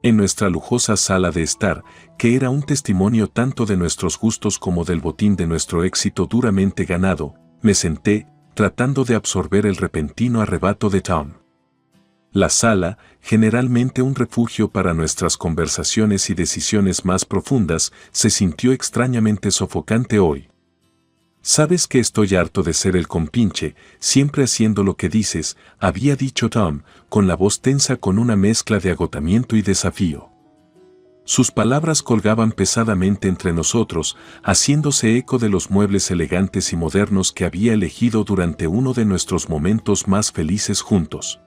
En nuestra lujosa sala de estar, que era un testimonio tanto de nuestros gustos como del botín de nuestro éxito duramente ganado, me senté, tratando de absorber el repentino arrebato de Tom. La sala, generalmente un refugio para nuestras conversaciones y decisiones más profundas, se sintió extrañamente sofocante hoy. «Sabes que estoy harto de ser el compinche, siempre haciendo lo que dices», había dicho Tom, con la voz tensa con una mezcla de agotamiento y desafío. Sus palabras colgaban pesadamente entre nosotros, haciéndose eco de los muebles elegantes y modernos que había elegido durante uno de nuestros momentos más felices juntos.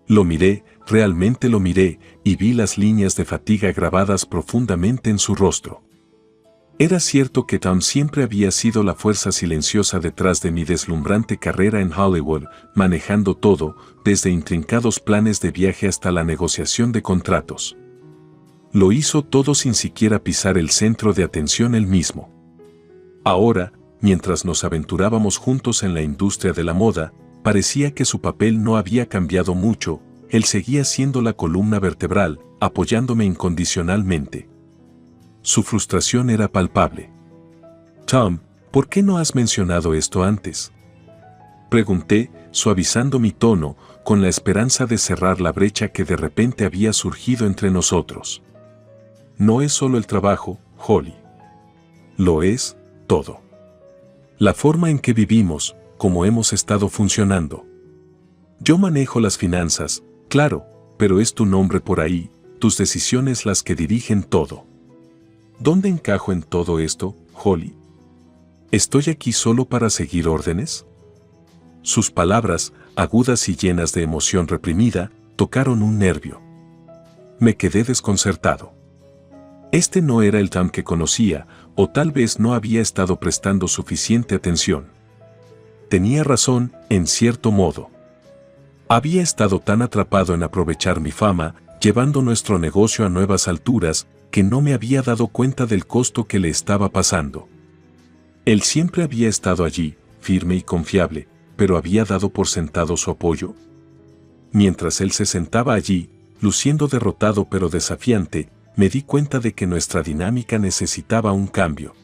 Lo miré, realmente lo miré, y vi las líneas de fatiga grabadas profundamente en su rostro. Era cierto que Tom siempre había sido la fuerza silenciosa detrás de mi deslumbrante carrera en Hollywood, manejando todo, desde intrincados planes de viaje hasta la negociación de contratos. Lo hizo todo sin siquiera pisar el centro de atención él mismo. Ahora, mientras nos aventurábamos juntos en la industria de la moda, parecía que su papel no había cambiado mucho, él seguía siendo la columna vertebral, apoyándome incondicionalmente. Su frustración era palpable. «Tom, ¿por qué no has mencionado esto antes?», pregunté, suavizando mi tono, con la esperanza de cerrar la brecha que de repente había surgido entre nosotros. «No es solo el trabajo, Holly. Lo es todo. La forma en que vivimos, cómo hemos estado funcionando. Yo manejo las finanzas, claro, pero es tu nombre por ahí, tus decisiones las que dirigen todo. ¿Dónde encajo en todo esto, Holly? ¿Estoy aquí solo para seguir órdenes?». Sus palabras, agudas y llenas de emoción reprimida, tocaron un nervio. Me quedé desconcertado. Este no era el Tom que conocía, o tal vez no había estado prestando suficiente atención. Tenía razón, en cierto modo. Había estado tan atrapado en aprovechar mi fama, llevando nuestro negocio a nuevas alturas, que no me había dado cuenta del costo que le estaba pasando. Él siempre había estado allí, firme y confiable, pero había dado por sentado su apoyo. Mientras él se sentaba allí, luciendo derrotado pero desafiante, me di cuenta de que nuestra dinámica necesitaba un cambio.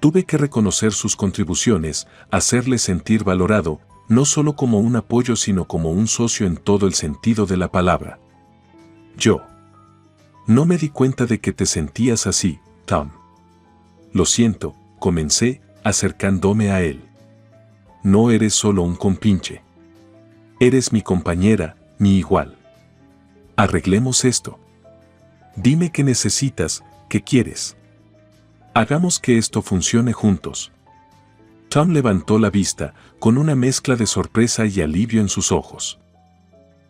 Tuve que reconocer sus contribuciones, hacerle sentir valorado, no solo como un apoyo sino como un socio en todo el sentido de la palabra. Yo no me di cuenta de que te sentías así, Tom. Lo siento, comencé, acercándome a él. No eres solo un compinche. Eres mi compañera, mi igual. Arreglemos esto. Dime qué necesitas, qué quieres. Hagamos que esto funcione juntos. Tom levantó la vista, con una mezcla de sorpresa y alivio en sus ojos.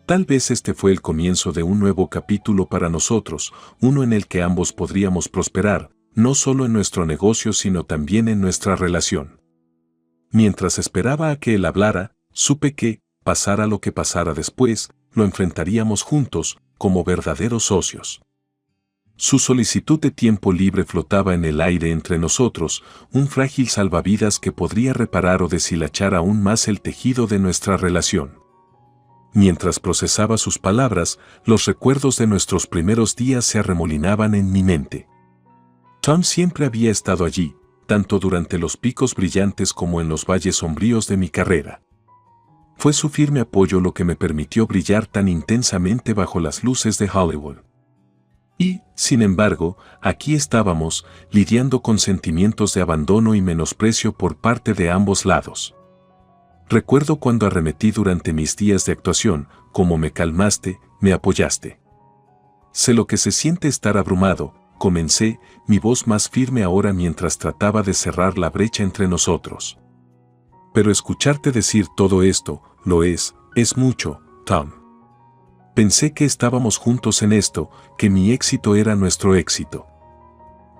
Tal vez este fue el comienzo de un nuevo capítulo para nosotros, uno en el que ambos podríamos prosperar, no solo en nuestro negocio sino también en nuestra relación. Mientras esperaba a que él hablara, supe que, pasara lo que pasara después, lo enfrentaríamos juntos, como verdaderos socios. Su solicitud de tiempo libre flotaba en el aire entre nosotros, un frágil salvavidas que podría reparar o deshilachar aún más el tejido de nuestra relación. Mientras procesaba sus palabras, los recuerdos de nuestros primeros días se arremolinaban en mi mente. Tom siempre había estado allí, tanto durante los picos brillantes como en los valles sombríos de mi carrera. Fue su firme apoyo lo que me permitió brillar tan intensamente bajo las luces de Hollywood. Y, sin embargo, aquí estábamos, lidiando con sentimientos de abandono y menosprecio por parte de ambos lados. Recuerdo cuando arremetí durante mis días de actuación, cómo me calmaste, me apoyaste. Sé lo que se siente estar abrumado, comencé, mi voz más firme ahora mientras trataba de cerrar la brecha entre nosotros. Pero escucharte decir todo esto, es mucho, Tom. Pensé que estábamos juntos en esto, que mi éxito era nuestro éxito.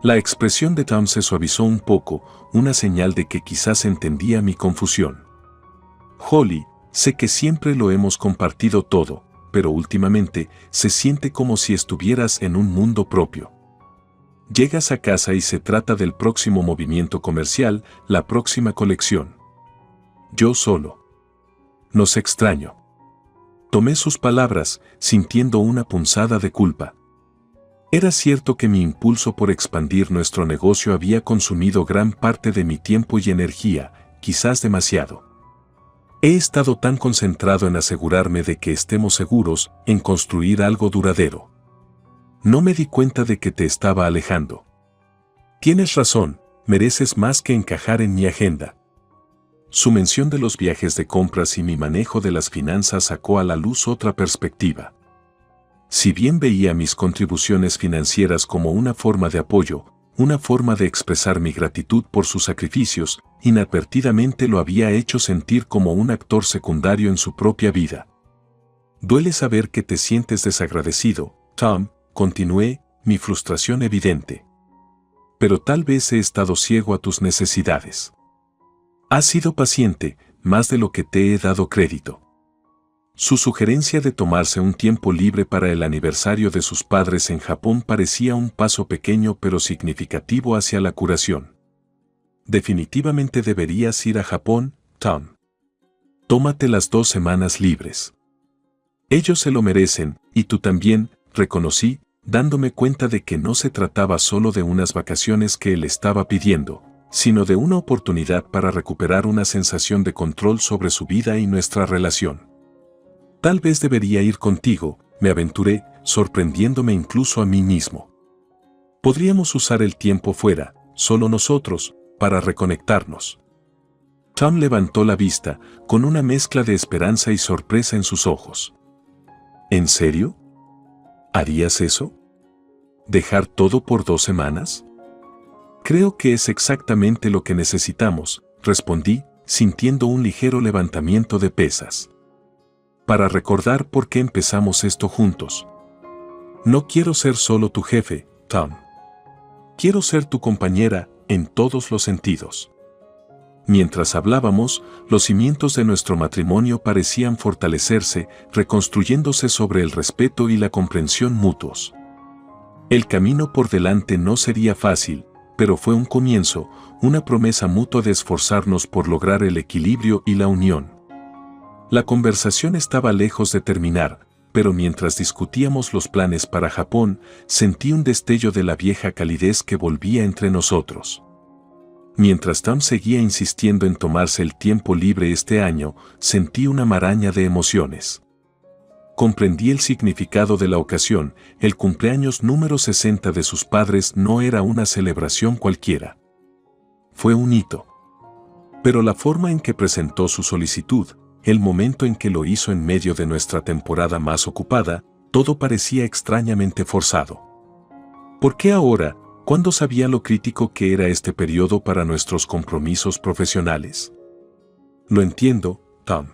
La expresión de Tom se suavizó un poco, una señal de que quizás entendía mi confusión. Holly, sé que siempre lo hemos compartido todo, pero últimamente se siente como si estuvieras en un mundo propio. Llegas a casa y se trata del próximo movimiento comercial, la próxima colección. Yo solo. Nos extraño. Tomé sus palabras, sintiendo una punzada de culpa. Era cierto que mi impulso por expandir nuestro negocio había consumido gran parte de mi tiempo y energía, quizás demasiado. He estado tan concentrado en asegurarme de que estemos seguros, en construir algo duradero. No me di cuenta de que te estaba alejando. Tienes razón, mereces más que encajar en mi agenda. Su mención de los viajes de compras y mi manejo de las finanzas sacó a la luz otra perspectiva. Si bien veía mis contribuciones financieras como una forma de apoyo, una forma de expresar mi gratitud por sus sacrificios, inadvertidamente lo había hecho sentir como un actor secundario en su propia vida. Duele saber que te sientes desagradecido, Tom, continué, mi frustración evidente. Pero tal vez he estado ciego a tus necesidades. Has sido paciente, más de lo que te he dado crédito. Su sugerencia de tomarse un tiempo libre para el aniversario de sus padres en Japón parecía un paso pequeño pero significativo hacia la curación. Definitivamente deberías ir a Japón, Tom. Tómate las 2 semanas libres. Ellos se lo merecen, y tú también, reconocí, dándome cuenta de que no se trataba solo de unas vacaciones que él estaba pidiendo, sino de una oportunidad para recuperar una sensación de control sobre su vida y nuestra relación. Tal vez debería ir contigo, me aventuré, sorprendiéndome incluso a mí mismo. Podríamos usar el tiempo fuera, solo nosotros, para reconectarnos. Tom levantó la vista, con una mezcla de esperanza y sorpresa en sus ojos. ¿En serio? ¿Harías eso? ¿Dejar todo por 2 semanas? Creo que es exactamente lo que necesitamos, respondí, sintiendo un ligero levantamiento de pesas. Para recordar por qué empezamos esto juntos. No quiero ser solo tu jefe, Tom. Quiero ser tu compañera, en todos los sentidos. Mientras hablábamos, los cimientos de nuestro matrimonio parecían fortalecerse, reconstruyéndose sobre el respeto y la comprensión mutuos. El camino por delante no sería fácil, pero fue un comienzo, una promesa mutua de esforzarnos por lograr el equilibrio y la unión. La conversación estaba lejos de terminar, pero mientras discutíamos los planes para Japón, sentí un destello de la vieja calidez que volvía entre nosotros. Mientras Tom seguía insistiendo en tomarse el tiempo libre este año, sentí una maraña de emociones. Comprendí el significado de la ocasión, el cumpleaños número 60 de sus padres no era una celebración cualquiera. Fue un hito. Pero la forma en que presentó su solicitud, el momento en que lo hizo en medio de nuestra temporada más ocupada, todo parecía extrañamente forzado. ¿Por qué ahora, cuando sabía lo crítico que era este periodo para nuestros compromisos profesionales? Lo entiendo, Tom.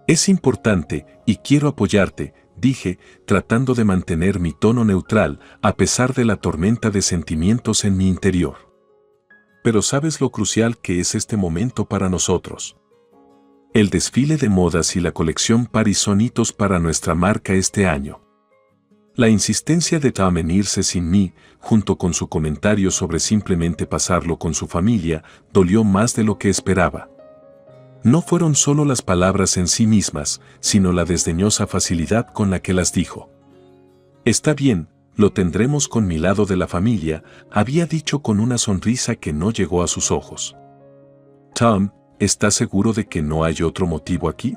Es importante, y quiero apoyarte, dije, tratando de mantener mi tono neutral, a pesar de la tormenta de sentimientos en mi interior. Pero ¿sabes lo crucial que es este momento para nosotros? El desfile de modas y la colección Paris son hitos para nuestra marca este año. La insistencia de Tom en irse sin mí, junto con su comentario sobre simplemente pasarlo con su familia, dolió más de lo que esperaba. No fueron solo las palabras en sí mismas, sino la desdeñosa facilidad con la que las dijo. Está bien, lo tendremos con mi lado de la familia, había dicho con una sonrisa que no llegó a sus ojos. Tom, ¿estás seguro de que no hay otro motivo aquí?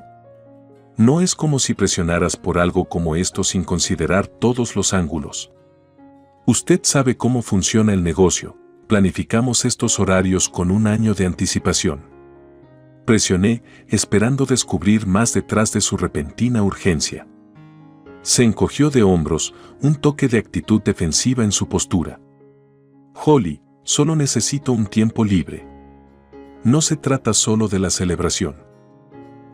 No es como si presionaras por algo como esto sin considerar todos los ángulos. Usted sabe cómo funciona el negocio, planificamos estos horarios con 1 año de anticipación. Presioné, esperando descubrir más detrás de su repentina urgencia. Se encogió de hombros, un toque de actitud defensiva en su postura. Holly, solo necesito un tiempo libre. No se trata solo de la celebración.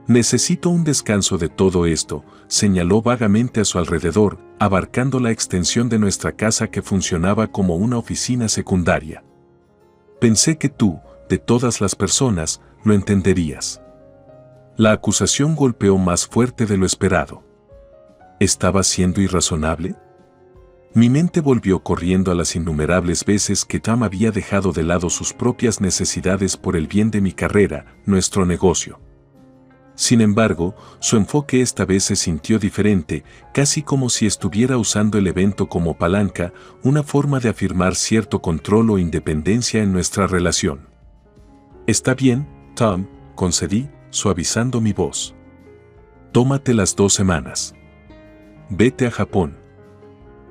Necesito un descanso de todo esto, señaló vagamente a su alrededor, abarcando la extensión de nuestra casa que funcionaba como una oficina secundaria. Pensé que tú, de todas las personas, lo entenderías. La acusación golpeó más fuerte de lo esperado. ¿Estaba siendo irrazonable? Mi mente volvió corriendo a las innumerables veces que Tom había dejado de lado sus propias necesidades por el bien de mi carrera, nuestro negocio. Sin embargo, su enfoque esta vez se sintió diferente, casi como si estuviera usando el evento como palanca, una forma de afirmar cierto control o independencia en nuestra relación. «Está bien, Tom», concedí, suavizando mi voz. «Tómate las 2 semanas. Vete a Japón.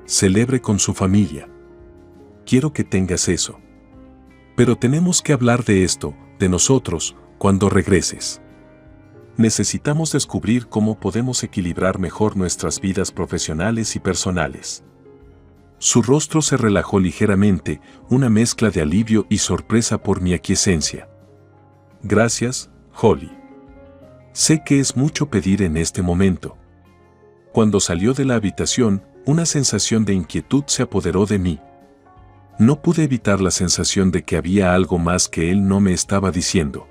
Celebre con su familia. Quiero que tengas eso. Pero tenemos que hablar de esto, de nosotros, cuando regreses. Necesitamos descubrir cómo podemos equilibrar mejor nuestras vidas profesionales y personales». Su rostro se relajó ligeramente, una mezcla de alivio y sorpresa por mi aquiescencia. «Gracias, Holly. Sé que es mucho pedir en este momento». Cuando salió de la habitación, una sensación de inquietud se apoderó de mí. No pude evitar la sensación de que había algo más que él no me estaba diciendo.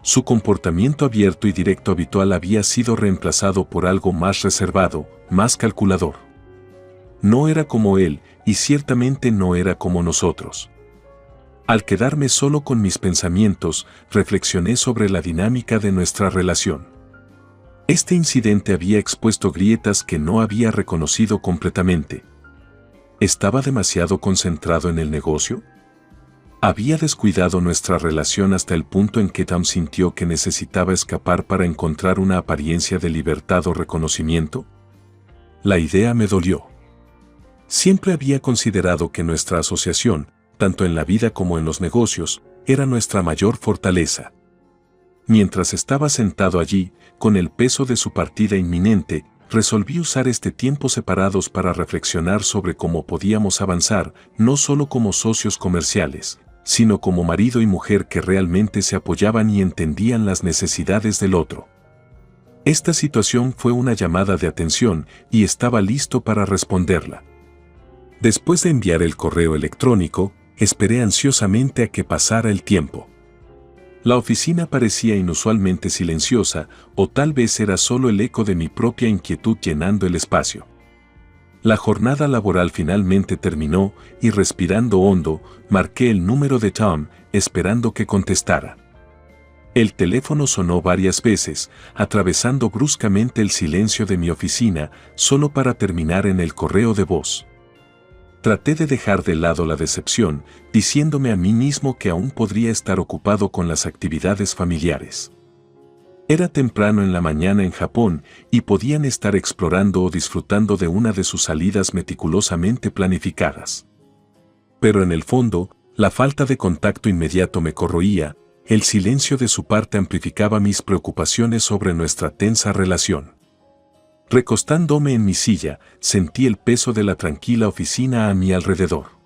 Su comportamiento abierto y directo habitual había sido reemplazado por algo más reservado, más calculador. No era como él, y ciertamente no era como nosotros. Al quedarme solo con mis pensamientos, reflexioné sobre la dinámica de nuestra relación. Este incidente había expuesto grietas que no había reconocido completamente. ¿Estaba demasiado concentrado en el negocio? ¿Había descuidado nuestra relación hasta el punto en que Tom sintió que necesitaba escapar para encontrar una apariencia de libertad o reconocimiento? La idea me dolió. Siempre había considerado que nuestra asociación, tanto en la vida como en los negocios, era nuestra mayor fortaleza. Mientras estaba sentado allí, con el peso de su partida inminente, resolví usar este tiempo separados para reflexionar sobre cómo podíamos avanzar, no solo como socios comerciales, sino como marido y mujer que realmente se apoyaban y entendían las necesidades del otro. Esta situación fue una llamada de atención y estaba listo para responderla. Después de enviar el correo electrónico, esperé ansiosamente a que pasara el tiempo. La oficina parecía inusualmente silenciosa, o tal vez era solo el eco de mi propia inquietud llenando el espacio. La jornada laboral finalmente terminó y respirando hondo, marqué el número de Tom, esperando que contestara. El teléfono sonó varias veces, atravesando bruscamente el silencio de mi oficina, solo para terminar en el correo de voz. Traté de dejar de lado la decepción, diciéndome a mí mismo que aún podría estar ocupado con las actividades familiares. Era temprano en la mañana en Japón y podían estar explorando o disfrutando de una de sus salidas meticulosamente planificadas. Pero en el fondo, la falta de contacto inmediato me corroía, el silencio de su parte amplificaba mis preocupaciones sobre nuestra tensa relación. Recostándome en mi silla, sentí el peso de la tranquila oficina a mi alrededor.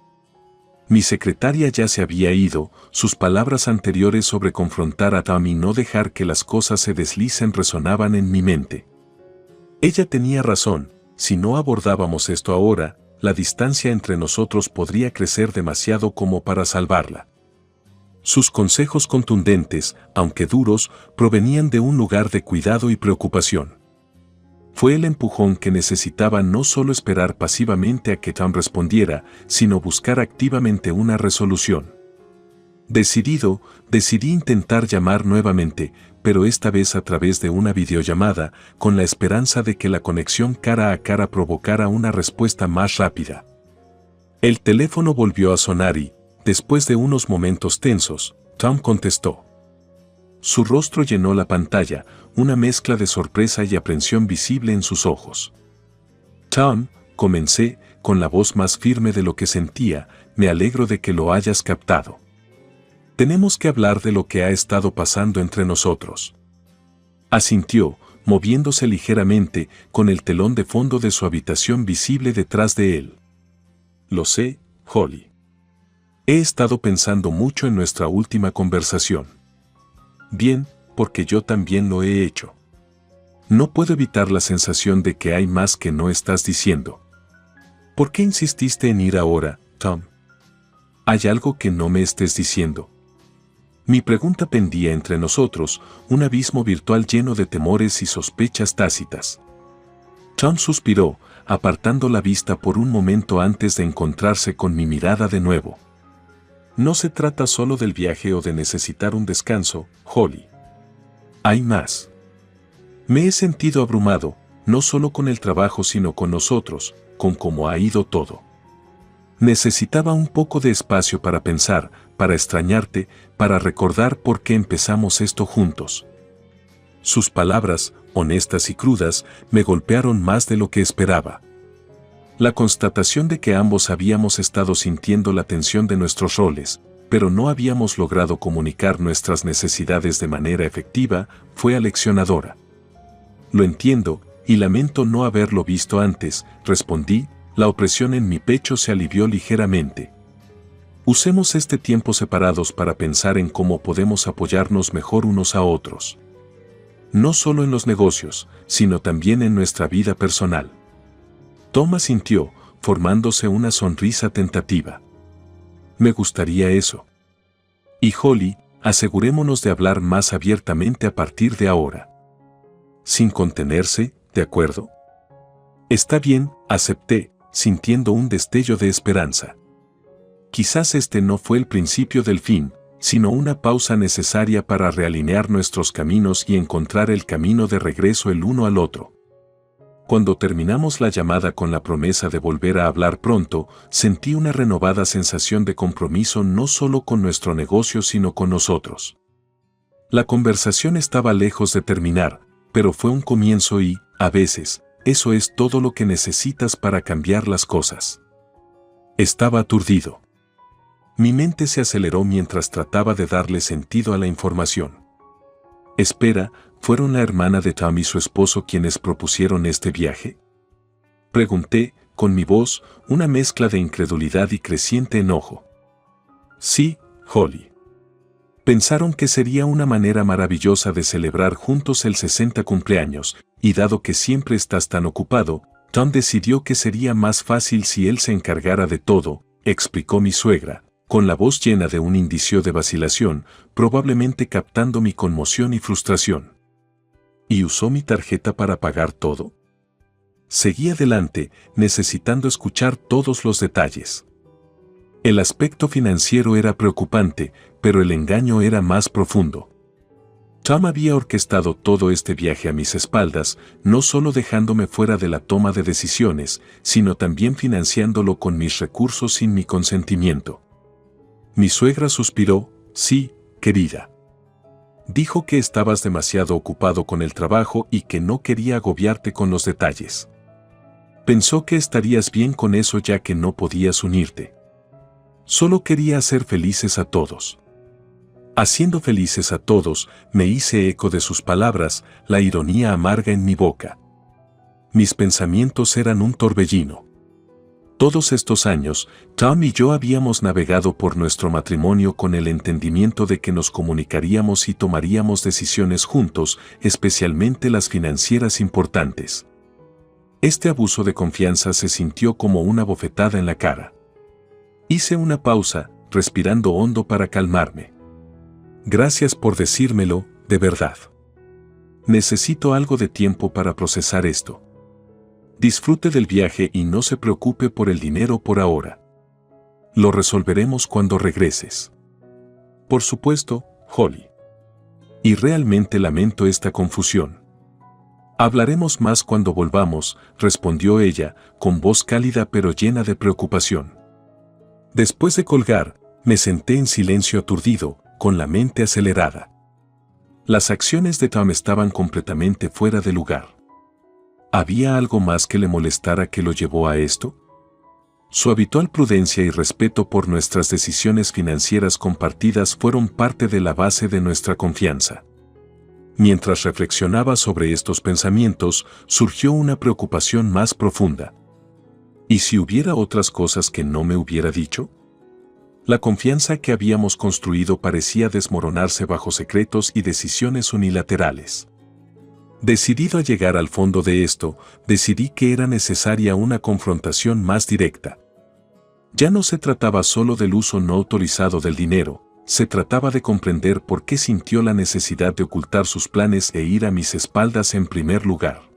Mi secretaria ya se había ido, sus palabras anteriores sobre confrontar a Tom y no dejar que las cosas se deslicen resonaban en mi mente. Ella tenía razón, si no abordábamos esto ahora, la distancia entre nosotros podría crecer demasiado como para salvarla. Sus consejos contundentes, aunque duros, provenían de un lugar de cuidado y preocupación. Fue el empujón que necesitaba no solo esperar pasivamente a que Tom respondiera, sino buscar activamente una resolución. Decidí intentar llamar nuevamente, pero esta vez a través de una videollamada, con la esperanza de que la conexión cara a cara provocara una respuesta más rápida. El teléfono volvió a sonar y, después de unos momentos tensos, Tom contestó. Su rostro llenó la pantalla, una mezcla de sorpresa y aprensión visible en sus ojos. Tom, comencé, con la voz más firme de lo que sentía, me alegro de que lo hayas captado. Tenemos que hablar de lo que ha estado pasando entre nosotros. Asintió, moviéndose ligeramente, con el telón de fondo de su habitación visible detrás de él. Lo sé, Holly. He estado pensando mucho en nuestra última conversación. Bien, porque yo también lo he hecho. No puedo evitar la sensación de que hay más que no estás diciendo. ¿Por qué insististe en ir ahora, Tom? ¿Hay algo que no me estés diciendo? Mi pregunta pendía entre nosotros, un abismo virtual lleno de temores y sospechas tácitas. Tom suspiró, apartando la vista por un momento antes de encontrarse con mi mirada de nuevo. No se trata solo del viaje o de necesitar un descanso, Holly. Hay más. Me he sentido abrumado, no solo con el trabajo sino con nosotros, con cómo ha ido todo. Necesitaba un poco de espacio para pensar, para extrañarte, para recordar por qué empezamos esto juntos. Sus palabras, honestas y crudas, me golpearon más de lo que esperaba. La constatación de que ambos habíamos estado sintiendo la tensión de nuestros roles, pero no habíamos logrado comunicar nuestras necesidades de manera efectiva, fue aleccionadora. Lo entiendo, y lamento no haberlo visto antes, respondí, la opresión en mi pecho se alivió ligeramente. Usemos este tiempo separados para pensar en cómo podemos apoyarnos mejor unos a otros. No solo en los negocios, sino también en nuestra vida personal. Tom asintió, formándose una sonrisa tentativa. Me gustaría eso. Y Holly, asegurémonos de hablar más abiertamente a partir de ahora. Sin contenerse, ¿de acuerdo? Está bien, acepté, sintiendo un destello de esperanza. Quizás este no fue el principio del fin, sino una pausa necesaria para realinear nuestros caminos y encontrar el camino de regreso el uno al otro. Cuando terminamos la llamada con la promesa de volver a hablar pronto, sentí una renovada sensación de compromiso no solo con nuestro negocio sino con nosotros. La conversación estaba lejos de terminar, pero fue un comienzo y, a veces, eso es todo lo que necesitas para cambiar las cosas. Estaba aturdido. Mi mente se aceleró mientras trataba de darle sentido a la información. Espera, ¿fueron la hermana de Tom y su esposo quienes propusieron este viaje? Pregunté, con mi voz, una mezcla de incredulidad y creciente enojo. Sí, Holly. Pensaron que sería una manera maravillosa de celebrar juntos el 60 cumpleaños, y dado que siempre estás tan ocupado, Tom decidió que sería más fácil si él se encargara de todo, explicó mi suegra, con la voz llena de un indicio de vacilación, probablemente captando mi conmoción y frustración. ¿Y usó mi tarjeta para pagar todo? Seguí adelante, necesitando escuchar todos los detalles. El aspecto financiero era preocupante, pero el engaño era más profundo. Tom había orquestado todo este viaje a mis espaldas, no solo dejándome fuera de la toma de decisiones, sino también financiándolo con mis recursos sin mi consentimiento. Mi suegra suspiró, sí, querida. Dijo que estabas demasiado ocupado con el trabajo y que no quería agobiarte con los detalles. Pensó que estarías bien con eso ya que no podías unirte. Solo quería hacer felices a todos. Haciendo felices a todos, me hice eco de sus palabras, la ironía amarga en mi boca. Mis pensamientos eran un torbellino. Todos estos años, Tom y yo habíamos navegado por nuestro matrimonio con el entendimiento de que nos comunicaríamos y tomaríamos decisiones juntos, especialmente las financieras importantes. Este abuso de confianza se sintió como una bofetada en la cara. Hice una pausa, respirando hondo para calmarme. Gracias por decírmelo, de verdad. Necesito algo de tiempo para procesar esto. Disfrute del viaje y no se preocupe por el dinero por ahora. Lo resolveremos cuando regreses. Por supuesto, Holly. Y realmente lamento esta confusión. Hablaremos más cuando volvamos, respondió ella, con voz cálida pero llena de preocupación. Después de colgar, me senté en silencio aturdido, con la mente acelerada. Las acciones de Tom estaban completamente fuera de lugar. ¿Había algo más que le molestara que lo llevó a esto? Su habitual prudencia y respeto por nuestras decisiones financieras compartidas fueron parte de la base de nuestra confianza. Mientras reflexionaba sobre estos pensamientos, surgió una preocupación más profunda. ¿Y si hubiera otras cosas que no me hubiera dicho? La confianza que habíamos construido parecía desmoronarse bajo secretos y decisiones unilaterales. Decidido a llegar al fondo de esto, decidí que era necesaria una confrontación más directa. Ya no se trataba solo del uso no autorizado del dinero, se trataba de comprender por qué sintió la necesidad de ocultar sus planes e ir a mis espaldas en primer lugar.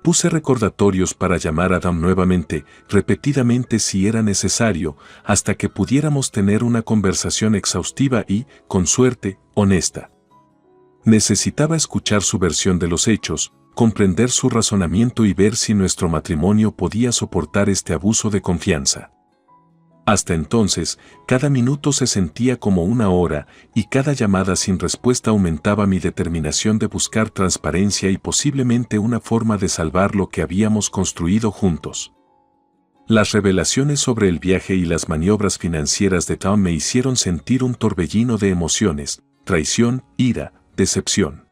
Puse recordatorios para llamar a Tom nuevamente, repetidamente si era necesario, hasta que pudiéramos tener una conversación exhaustiva y, con suerte, honesta. Necesitaba escuchar su versión de los hechos, comprender su razonamiento y ver si nuestro matrimonio podía soportar este abuso de confianza. Hasta entonces, cada minuto se sentía como una hora, y cada llamada sin respuesta aumentaba mi determinación de buscar transparencia y posiblemente una forma de salvar lo que habíamos construido juntos. Las revelaciones sobre el viaje y las maniobras financieras de Tom me hicieron sentir un torbellino de emociones, traición, ira, decepción.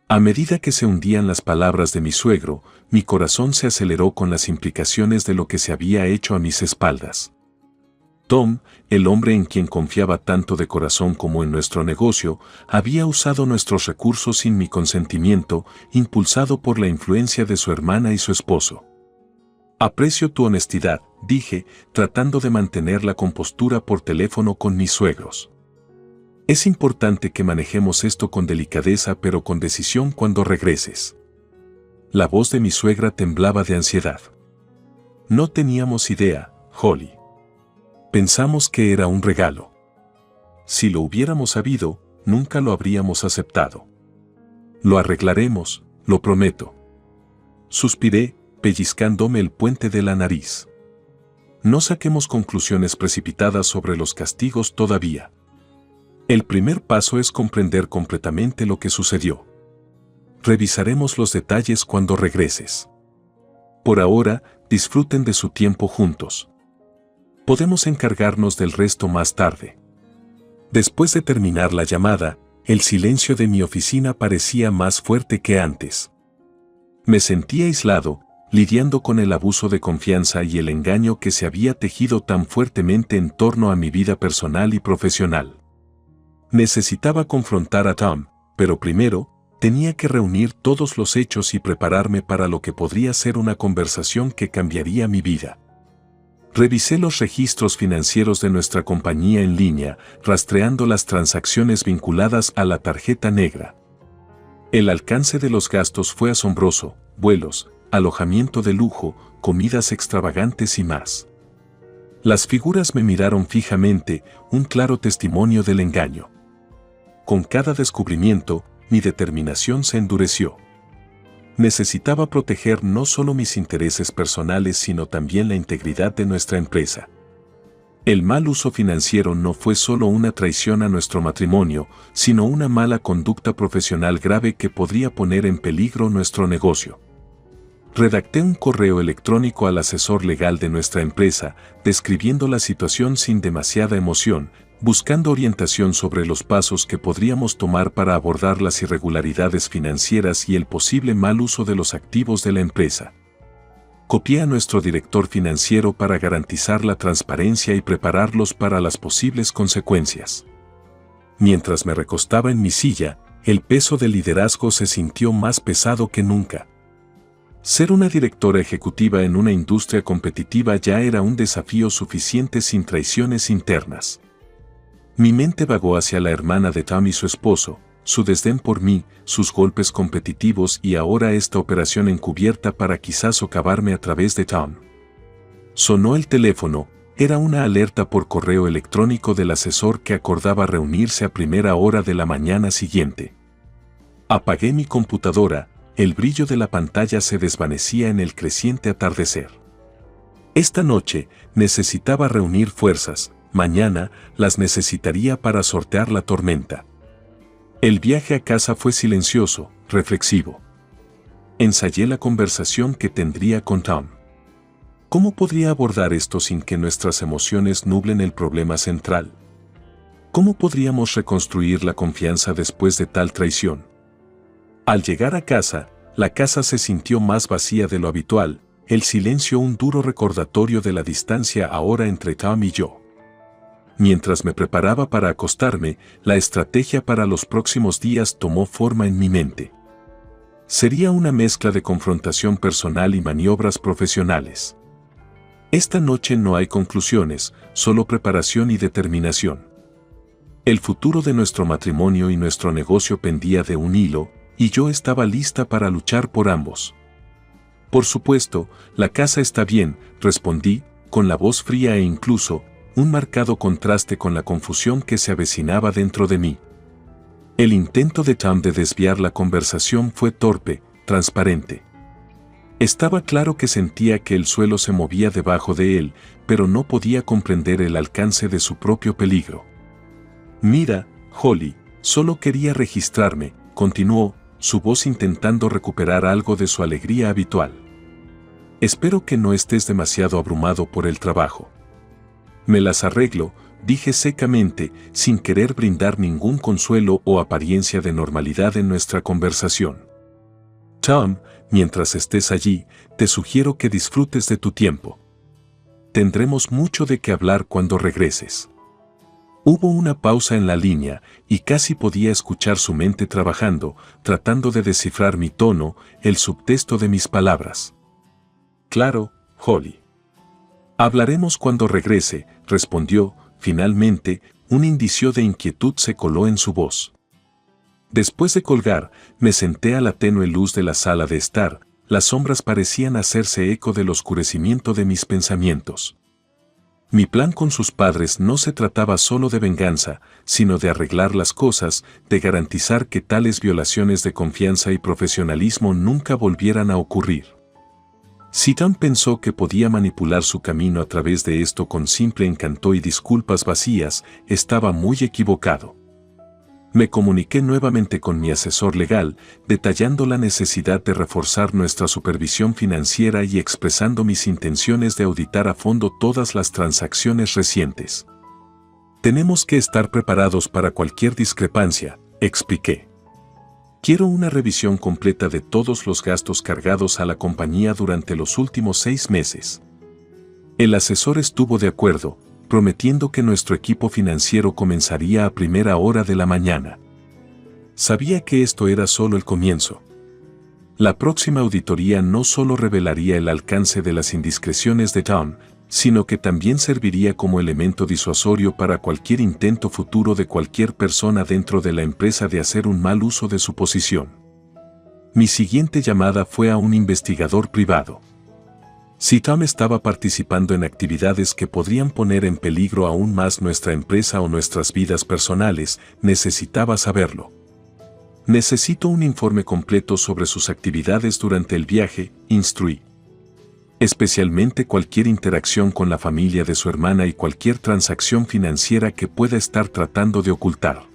A medida que se hundían las palabras de mi suegro, mi corazón se aceleró con las implicaciones de lo que se había hecho a mis espaldas. Tom, el hombre en quien confiaba tanto de corazón como en nuestro negocio, había usado nuestros recursos sin mi consentimiento, impulsado por la influencia de su hermana y su esposo. Aprecio tu honestidad, dije, tratando de mantener la compostura por teléfono con mis suegros. Es importante que manejemos esto con delicadeza pero con decisión cuando regreses. La voz de mi suegra temblaba de ansiedad. No teníamos idea, Holly. Pensamos que era un regalo. Si lo hubiéramos sabido, nunca lo habríamos aceptado. Lo arreglaremos, lo prometo. Suspiré, pellizcándome el puente de la nariz. No saquemos conclusiones precipitadas sobre los castigos todavía. El primer paso es comprender completamente lo que sucedió. Revisaremos los detalles cuando regreses. Por ahora, disfruten de su tiempo juntos. Podemos encargarnos del resto más tarde. Después de terminar la llamada, el silencio de mi oficina parecía más fuerte que antes. Me sentía aislado, lidiando con el abuso de confianza y el engaño que se había tejido tan fuertemente en torno a mi vida personal y profesional. Necesitaba confrontar a Tom, pero primero, tenía que reunir todos los hechos y prepararme para lo que podría ser una conversación que cambiaría mi vida. Revisé los registros financieros de nuestra compañía en línea, rastreando las transacciones vinculadas a la tarjeta negra. El alcance de los gastos fue asombroso: vuelos, alojamiento de lujo, comidas extravagantes y más. Las figuras me miraron fijamente, un claro testimonio del engaño. Con cada descubrimiento, mi determinación se endureció. Necesitaba proteger no solo mis intereses personales sino también la integridad de nuestra empresa. El mal uso financiero no fue solo una traición a nuestro matrimonio, sino una mala conducta profesional grave que podría poner en peligro nuestro negocio. Redacté un correo electrónico al asesor legal de nuestra empresa, describiendo la situación sin demasiada emoción, buscando orientación sobre los pasos que podríamos tomar para abordar las irregularidades financieras y el posible mal uso de los activos de la empresa. Copié a nuestro director financiero para garantizar la transparencia y prepararlos para las posibles consecuencias. Mientras me recostaba en mi silla, el peso del liderazgo se sintió más pesado que nunca. Ser una directora ejecutiva en una industria competitiva ya era un desafío suficiente sin traiciones internas. Mi mente vagó hacia la hermana de Tom y su esposo, su desdén por mí, sus golpes competitivos y ahora esta operación encubierta para quizás socavarme a través de Tom. Sonó el teléfono, era una alerta por correo electrónico del asesor que acordaba reunirse a primera hora de la mañana siguiente. Apagué mi computadora, el brillo de la pantalla se desvanecía en el creciente atardecer. Esta noche necesitaba reunir fuerzas. Mañana las necesitaría para sortear la tormenta. El viaje a casa fue silencioso, reflexivo. Ensayé la conversación que tendría con Tom. ¿Cómo podría abordar esto sin que nuestras emociones nublen el problema central? ¿Cómo podríamos reconstruir la confianza después de tal traición? Al llegar a casa, la casa se sintió más vacía de lo habitual, el silencio un duro recordatorio de la distancia ahora entre Tom y yo. Mientras me preparaba para acostarme, la estrategia para los próximos días tomó forma en mi mente. Sería una mezcla de confrontación personal y maniobras profesionales. Esta noche no hay conclusiones, solo preparación y determinación. El futuro de nuestro matrimonio y nuestro negocio pendía de un hilo, y yo estaba lista para luchar por ambos. Por supuesto, la casa está bien, respondí, con la voz fría e incluso, un marcado contraste con la confusión que se avecinaba dentro de mí. El intento de Tom de desviar la conversación fue torpe, transparente. Estaba claro que sentía que el suelo se movía debajo de él, pero no podía comprender el alcance de su propio peligro. Mira, Holly, solo quería registrarme, continuó, su voz intentando recuperar algo de su alegría habitual. Espero que no estés demasiado abrumado por el trabajo. Me las arreglo, dije secamente, sin querer brindar ningún consuelo o apariencia de normalidad en nuestra conversación. Tom, mientras estés allí, te sugiero que disfrutes de tu tiempo. Tendremos mucho de qué hablar cuando regreses. Hubo una pausa en la línea y casi podía escuchar su mente trabajando, tratando de descifrar mi tono, el subtexto de mis palabras. Claro, Holly. Hablaremos cuando regrese, respondió, finalmente, un indicio de inquietud se coló en su voz. Después de colgar, me senté a la tenue luz de la sala de estar, las sombras parecían hacerse eco del oscurecimiento de mis pensamientos. Mi plan con sus padres no se trataba solo de venganza, sino de arreglar las cosas, de garantizar que tales violaciones de confianza y profesionalismo nunca volvieran a ocurrir. Si Tom pensó que podía manipular su camino a través de esto con simple encanto y disculpas vacías, estaba muy equivocado. Me comuniqué nuevamente con mi asesor legal, detallando la necesidad de reforzar nuestra supervisión financiera y expresando mis intenciones de auditar a fondo todas las transacciones recientes. Tenemos que estar preparados para cualquier discrepancia, expliqué. Quiero una revisión completa de todos los gastos cargados a la compañía durante los últimos 6 meses. El asesor estuvo de acuerdo, prometiendo que nuestro equipo financiero comenzaría a primera hora de la mañana. Sabía que esto era solo el comienzo. La próxima auditoría no solo revelaría el alcance de las indiscreciones de Tom, sino que también serviría como elemento disuasorio para cualquier intento futuro de cualquier persona dentro de la empresa de hacer un mal uso de su posición. Mi siguiente llamada fue a un investigador privado. Si Tom estaba participando en actividades que podrían poner en peligro aún más nuestra empresa o nuestras vidas personales, necesitaba saberlo. Necesito un informe completo sobre sus actividades durante el viaje, instruí. Especialmente cualquier interacción con la familia de su hermana y cualquier transacción financiera que pueda estar tratando de ocultar.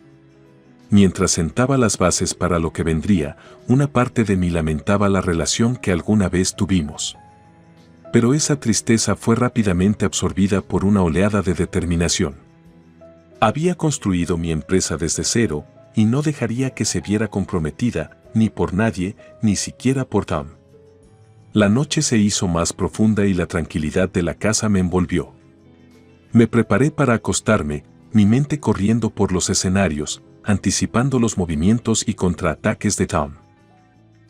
Mientras sentaba las bases para lo que vendría, una parte de mí lamentaba la relación que alguna vez tuvimos. Pero esa tristeza fue rápidamente absorbida por una oleada de determinación. Había construido mi empresa desde cero y no dejaría que se viera comprometida, ni por nadie, ni siquiera por Tom. La noche se hizo más profunda y la tranquilidad de la casa me envolvió. Me preparé para acostarme, mi mente corriendo por los escenarios, anticipando los movimientos y contraataques de Tom.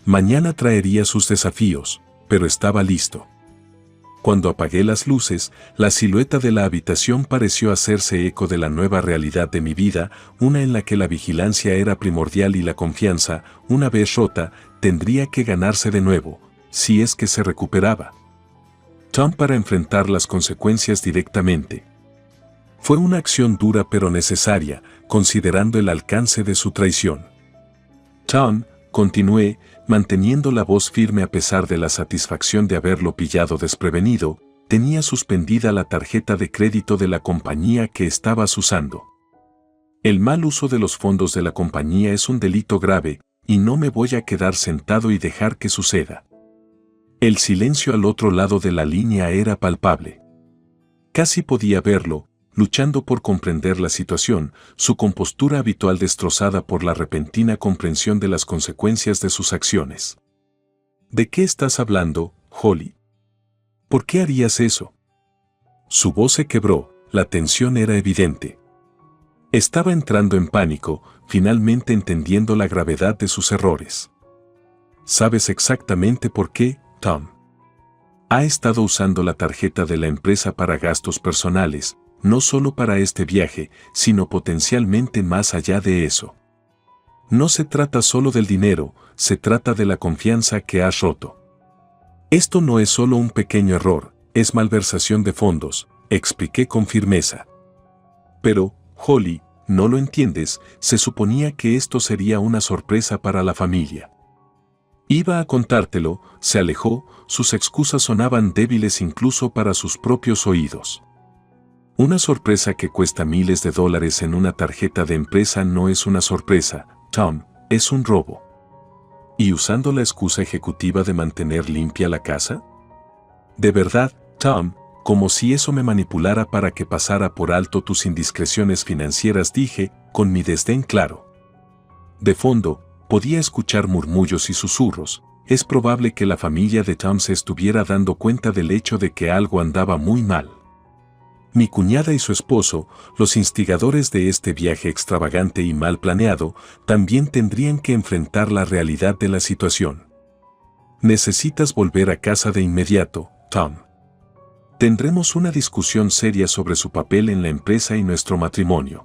Mañana traería sus desafíos, pero estaba listo. Cuando apagué las luces, la silueta de la habitación pareció hacerse eco de la nueva realidad de mi vida, una en la que la vigilancia era primordial y la confianza, una vez rota, tendría que ganarse de nuevo, si es que se recuperaba. Tom para enfrentar las consecuencias directamente. Fue una acción dura pero necesaria, considerando el alcance de su traición. Tom, continué, manteniendo la voz firme a pesar de la satisfacción de haberlo pillado desprevenido, tenía suspendida la tarjeta de crédito de la compañía que estabas usando. El mal uso de los fondos de la compañía es un delito grave, y no me voy a quedar sentado y dejar que suceda. El silencio al otro lado de la línea era palpable. Casi podía verlo, luchando por comprender la situación, su compostura habitual destrozada por la repentina comprensión de las consecuencias de sus acciones. ¿De qué estás hablando, Holly? ¿Por qué harías eso? Su voz se quebró, la tensión era evidente. Estaba entrando en pánico, finalmente entendiendo la gravedad de sus errores. ¿Sabes exactamente por qué, Tom? Ha estado usando la tarjeta de la empresa para gastos personales, no solo para este viaje, sino potencialmente más allá de eso. No se trata solo del dinero, se trata de la confianza que has roto. Esto no es solo un pequeño error, es malversación de fondos, expliqué con firmeza. Pero, Holly, no lo entiendes, se suponía que esto sería una sorpresa para la familia. Iba a contártelo, se alejó, sus excusas sonaban débiles incluso para sus propios oídos. Una sorpresa que cuesta miles de dólares en una tarjeta de empresa no es una sorpresa, Tom, es un robo. ¿Y usando la excusa ejecutiva de mantener limpia la casa? De verdad, Tom, como si eso me manipulara para que pasara por alto tus indiscreciones financieras, dije, con mi desdén claro. De fondo, podía escuchar murmullos y susurros. Es probable que la familia de Tom se estuviera dando cuenta del hecho de que algo andaba muy mal. Mi cuñada y su esposo, los instigadores de este viaje extravagante y mal planeado, también tendrían que enfrentar la realidad de la situación. Necesitas volver a casa de inmediato, Tom. Tendremos una discusión seria sobre su papel en la empresa y nuestro matrimonio.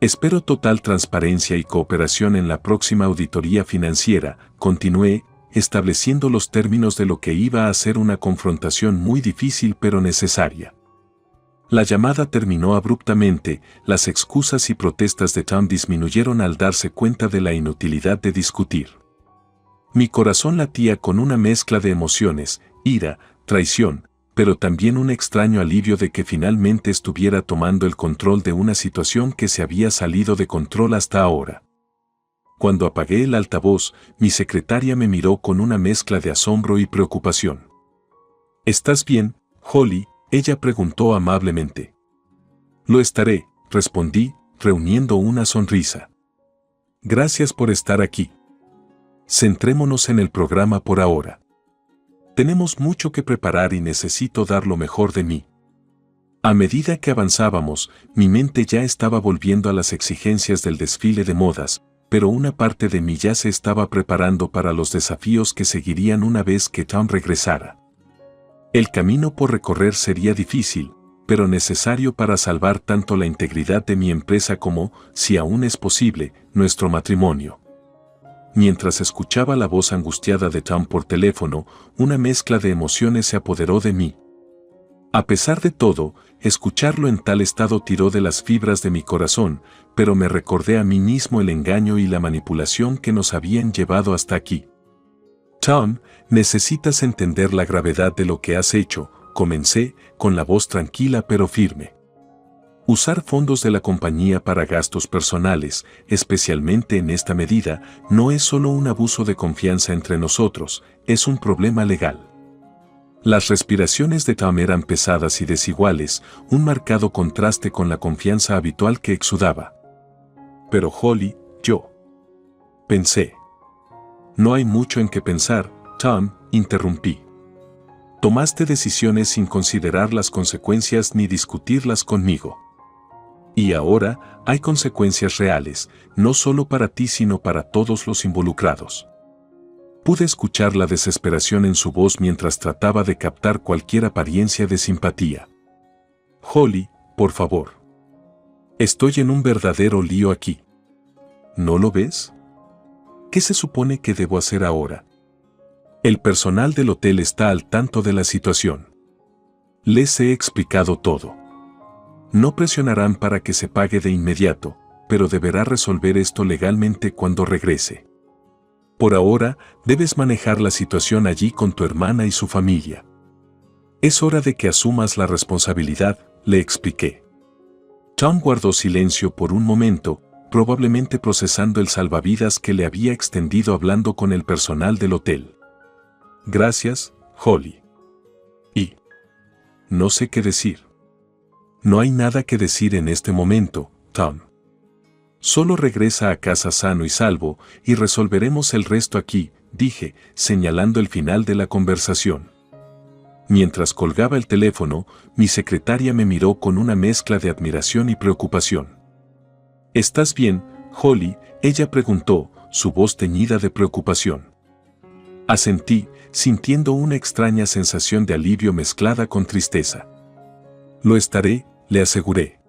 Espero total transparencia y cooperación en la próxima auditoría financiera, continué, estableciendo los términos de lo que iba a ser una confrontación muy difícil pero necesaria. La llamada terminó abruptamente, las excusas y protestas de Tom disminuyeron al darse cuenta de la inutilidad de discutir. Mi corazón latía con una mezcla de emociones, ira, traición, pero también un extraño alivio de que finalmente estuviera tomando el control de una situación que se había salido de control hasta ahora. Cuando apagué el altavoz, mi secretaria me miró con una mezcla de asombro y preocupación. ¿Estás bien, Holly?, ella preguntó amablemente. Lo estaré, respondí, reuniendo una sonrisa. Gracias por estar aquí. Centrémonos en el programa por ahora. Tenemos mucho que preparar y necesito dar lo mejor de mí. A medida que avanzábamos, mi mente ya estaba volviendo a las exigencias del desfile de modas, pero una parte de mí ya se estaba preparando para los desafíos que seguirían una vez que Tom regresara. El camino por recorrer sería difícil, pero necesario para salvar tanto la integridad de mi empresa como, si aún es posible, nuestro matrimonio. Mientras escuchaba la voz angustiada de Tom por teléfono, una mezcla de emociones se apoderó de mí. A pesar de todo, escucharlo en tal estado tiró de las fibras de mi corazón, pero me recordé a mí mismo el engaño y la manipulación que nos habían llevado hasta aquí. Tom, necesitas entender la gravedad de lo que has hecho, comencé, con la voz tranquila pero firme. Usar fondos de la compañía para gastos personales, especialmente en esta medida, no es solo un abuso de confianza entre nosotros, es un problema legal. Las respiraciones de Tom eran pesadas y desiguales, un marcado contraste con la confianza habitual que exudaba. Pero Holly, yo pensé. No hay mucho en qué pensar, Tom, interrumpí. Tomaste decisiones sin considerar las consecuencias ni discutirlas conmigo. Y ahora hay consecuencias reales, no solo para ti sino para todos los involucrados. Pude escuchar la desesperación en su voz mientras trataba de captar cualquier apariencia de simpatía. Holly, por favor. Estoy en un verdadero lío aquí. ¿No lo ves? ¿Qué se supone que debo hacer ahora? El personal del hotel está al tanto de la situación. Les he explicado todo. No presionarán para que se pague de inmediato, pero deberá resolver esto legalmente cuando regrese. Por ahora, debes manejar la situación allí con tu hermana y su familia. Es hora de que asumas la responsabilidad, le expliqué. Tom guardó silencio por un momento, probablemente procesando el salvavidas que le había extendido hablando con el personal del hotel. Gracias, Holly. Y no sé qué decir. No hay nada que decir en este momento, Tom. Solo regresa a casa sano y salvo y resolveremos el resto aquí, dije, señalando el final de la conversación. Mientras colgaba el teléfono, mi secretaria me miró con una mezcla de admiración y preocupación. ¿Estás bien, Holly?, ella preguntó, su voz teñida de preocupación. Asentí, sintiendo una extraña sensación de alivio mezclada con tristeza. Lo estaré, le aseguré.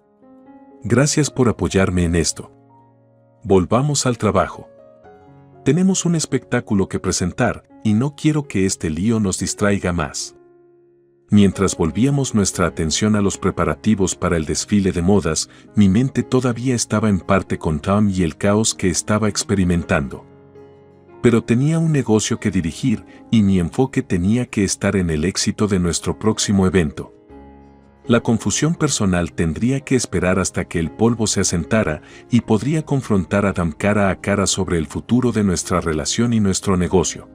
Gracias por apoyarme en esto. Volvamos al trabajo. Tenemos un espectáculo que presentar y no quiero que este lío nos distraiga más. Mientras volvíamos nuestra atención a los preparativos para el desfile de modas, mi mente todavía estaba en parte con Tom y el caos que estaba experimentando. Pero tenía un negocio que dirigir y mi enfoque tenía que estar en el éxito de nuestro próximo evento. La confusión personal tendría que esperar hasta que el polvo se asentara y podría confrontar a Tom cara a cara sobre el futuro de nuestra relación y nuestro negocio.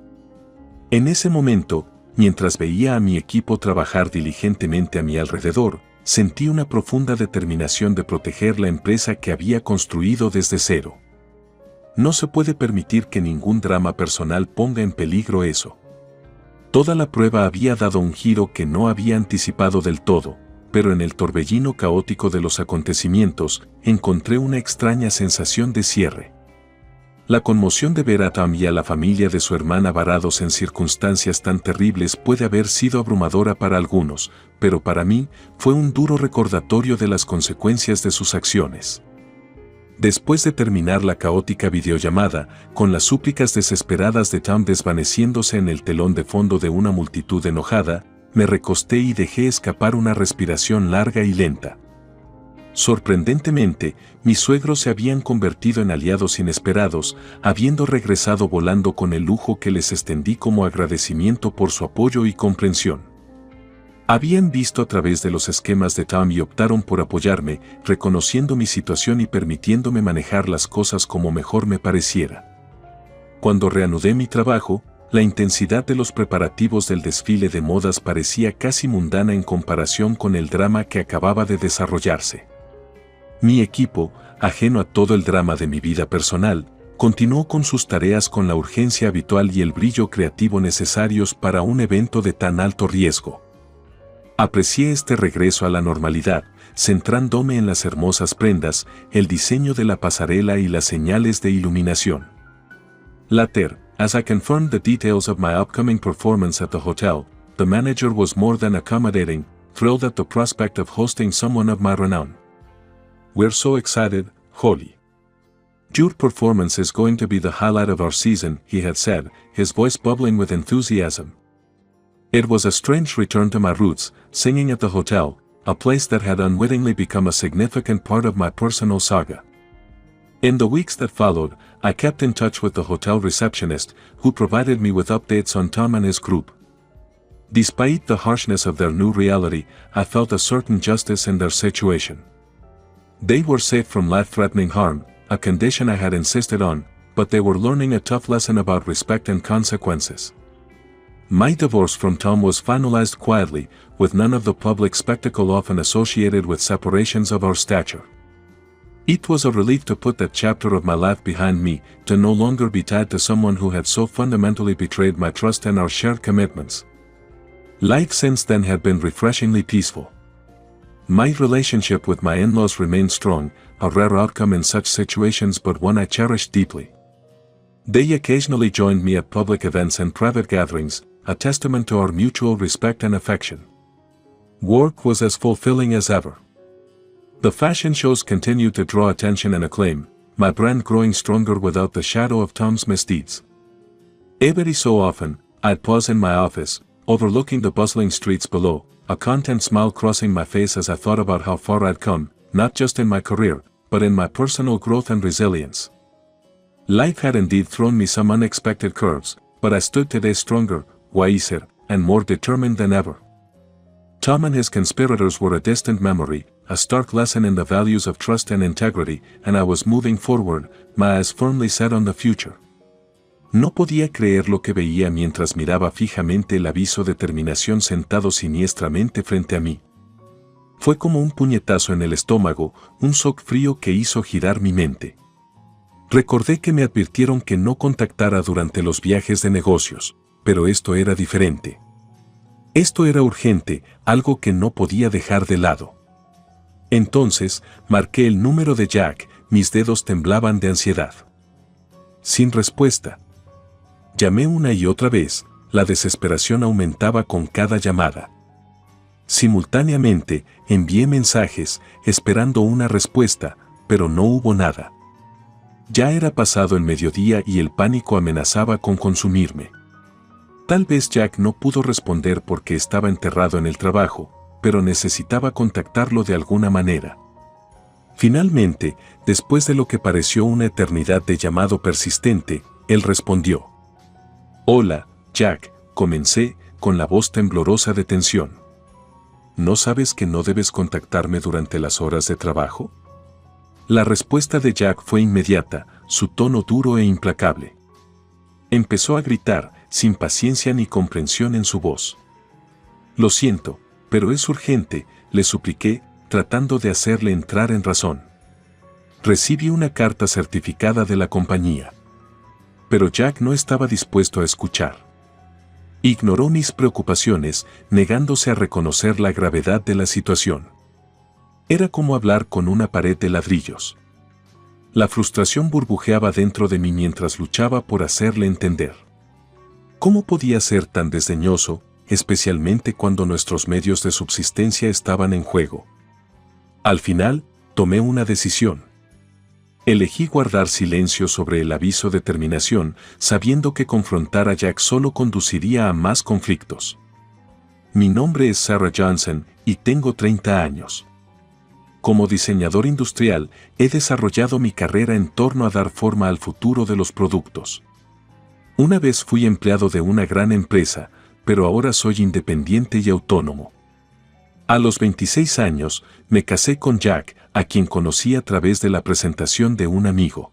En ese momento, mientras veía a mi equipo trabajar diligentemente a mi alrededor, sentí una profunda determinación de proteger la empresa que había construido desde cero. No se puede permitir que ningún drama personal ponga en peligro eso. Toda la prueba había dado un giro que no había anticipado del todo, pero en el torbellino caótico de los acontecimientos, encontré una extraña sensación de cierre. La conmoción de ver a Tom y a la familia de su hermana varados en circunstancias tan terribles puede haber sido abrumadora para algunos, pero para mí fue un duro recordatorio de las consecuencias de sus acciones. Después de terminar la caótica videollamada, con las súplicas desesperadas de Tom desvaneciéndose en el telón de fondo de una multitud enojada, me recosté y dejé escapar una respiración larga y lenta. Sorprendentemente, mis suegros se habían convertido en aliados inesperados, habiendo regresado volando con el lujo que les extendí como agradecimiento por su apoyo y comprensión. Habían visto a través de los esquemas de Tom y optaron por apoyarme, reconociendo mi situación y permitiéndome manejar las cosas como mejor me pareciera. Cuando reanudé mi trabajo, la intensidad de los preparativos del desfile de modas parecía casi mundana en comparación con el drama que acababa de desarrollarse. Mi equipo, ajeno a todo el drama de mi vida personal, continuó con sus tareas con la urgencia habitual y el brillo creativo necesarios para un evento de tan alto riesgo. Aprecié este regreso a la normalidad, centrándome en las hermosas prendas, el diseño de la pasarela y las señales de iluminación. Later, as I confirmed the details of my upcoming performance at the hotel, the manager was more than accommodating, thrilled at the prospect of hosting someone of my renown. "We're so excited, Holly. Your performance is going to be the highlight of our season," he had said, his voice bubbling with enthusiasm. It was a strange return to my roots, singing at the hotel, a place that had unwittingly become a significant part of my personal saga. In the weeks that followed, I kept in touch with the hotel receptionist, who provided me with updates on Tom and his group. Despite the harshness of their new reality, I felt a certain justice in their situation. They were safe from life-threatening harm, a condition I had insisted on, but they were learning a tough lesson about respect and consequences. My divorce from Tom was finalized quietly, with none of the public spectacle often associated with separations of our stature. It was a relief to put that chapter of my life behind me, to no longer be tied to someone who had so fundamentally betrayed my trust and our shared commitments. Life since then had been refreshingly peaceful. My relationship with my in-laws remained strong, a rare outcome in such situations but one I cherished deeply. They occasionally joined me at public events and private gatherings, a testament to our mutual respect and affection. Work was as fulfilling as ever. The fashion shows continued to draw attention and acclaim, my brand growing stronger without the shadow of Tom's misdeeds. Every so often, I'd pause in my office, overlooking the bustling streets below, a content smile crossing my face as I thought about how far I'd come, not just in my career, but in my personal growth and resilience. Life had indeed thrown me some unexpected curves, but I stood today stronger, wiser, and more determined than ever. Tom and his conspirators were a distant memory, a stark lesson in the values of trust and integrity, and I was moving forward, my eyes firmly set on the future. No podía creer lo que veía mientras miraba fijamente el aviso de terminación sentado siniestramente frente a mí. Fue como un puñetazo en el estómago, un shock frío que hizo girar mi mente. Recordé que me advirtieron que no contactara durante los viajes de negocios, pero esto era diferente. Esto era urgente, algo que no podía dejar de lado. Entonces, marqué el número de Jack, mis dedos temblaban de ansiedad. Sin respuesta. Llamé una y otra vez, la desesperación aumentaba con cada llamada. Simultáneamente, envié mensajes, esperando una respuesta, pero no hubo nada. Ya era pasado el mediodía y el pánico amenazaba con consumirme. Tal vez Jack no pudo responder porque estaba enterrado en el trabajo, pero necesitaba contactarlo de alguna manera. Finalmente, después de lo que pareció una eternidad de llamado persistente, él respondió. «Hola, Jack», comencé, con la voz temblorosa de tensión. «¿No sabes que no debes contactarme durante las horas de trabajo?». La respuesta de Jack fue inmediata, su tono duro e implacable. Empezó a gritar, sin paciencia ni comprensión en su voz. «Lo siento, pero es urgente», le supliqué, tratando de hacerle entrar en razón. «Recibí una carta certificada de la compañía». Pero Jack no estaba dispuesto a escuchar. Ignoró mis preocupaciones, negándose a reconocer la gravedad de la situación. Era como hablar con una pared de ladrillos. La frustración burbujeaba dentro de mí mientras luchaba por hacerle entender. ¿Cómo podía ser tan desdeñoso, especialmente cuando nuestros medios de subsistencia estaban en juego? Al final, tomé una decisión. Elegí guardar silencio sobre el aviso de terminación, sabiendo que confrontar a Jack solo conduciría a más conflictos. Mi nombre es Sarah Johnson y tengo 30 años. Como diseñador industrial, he desarrollado mi carrera en torno a dar forma al futuro de los productos. Una vez fui empleado de una gran empresa, pero ahora soy independiente y autónomo. A los 26 años, me casé con Jack, a quien conocí a través de la presentación de un amigo.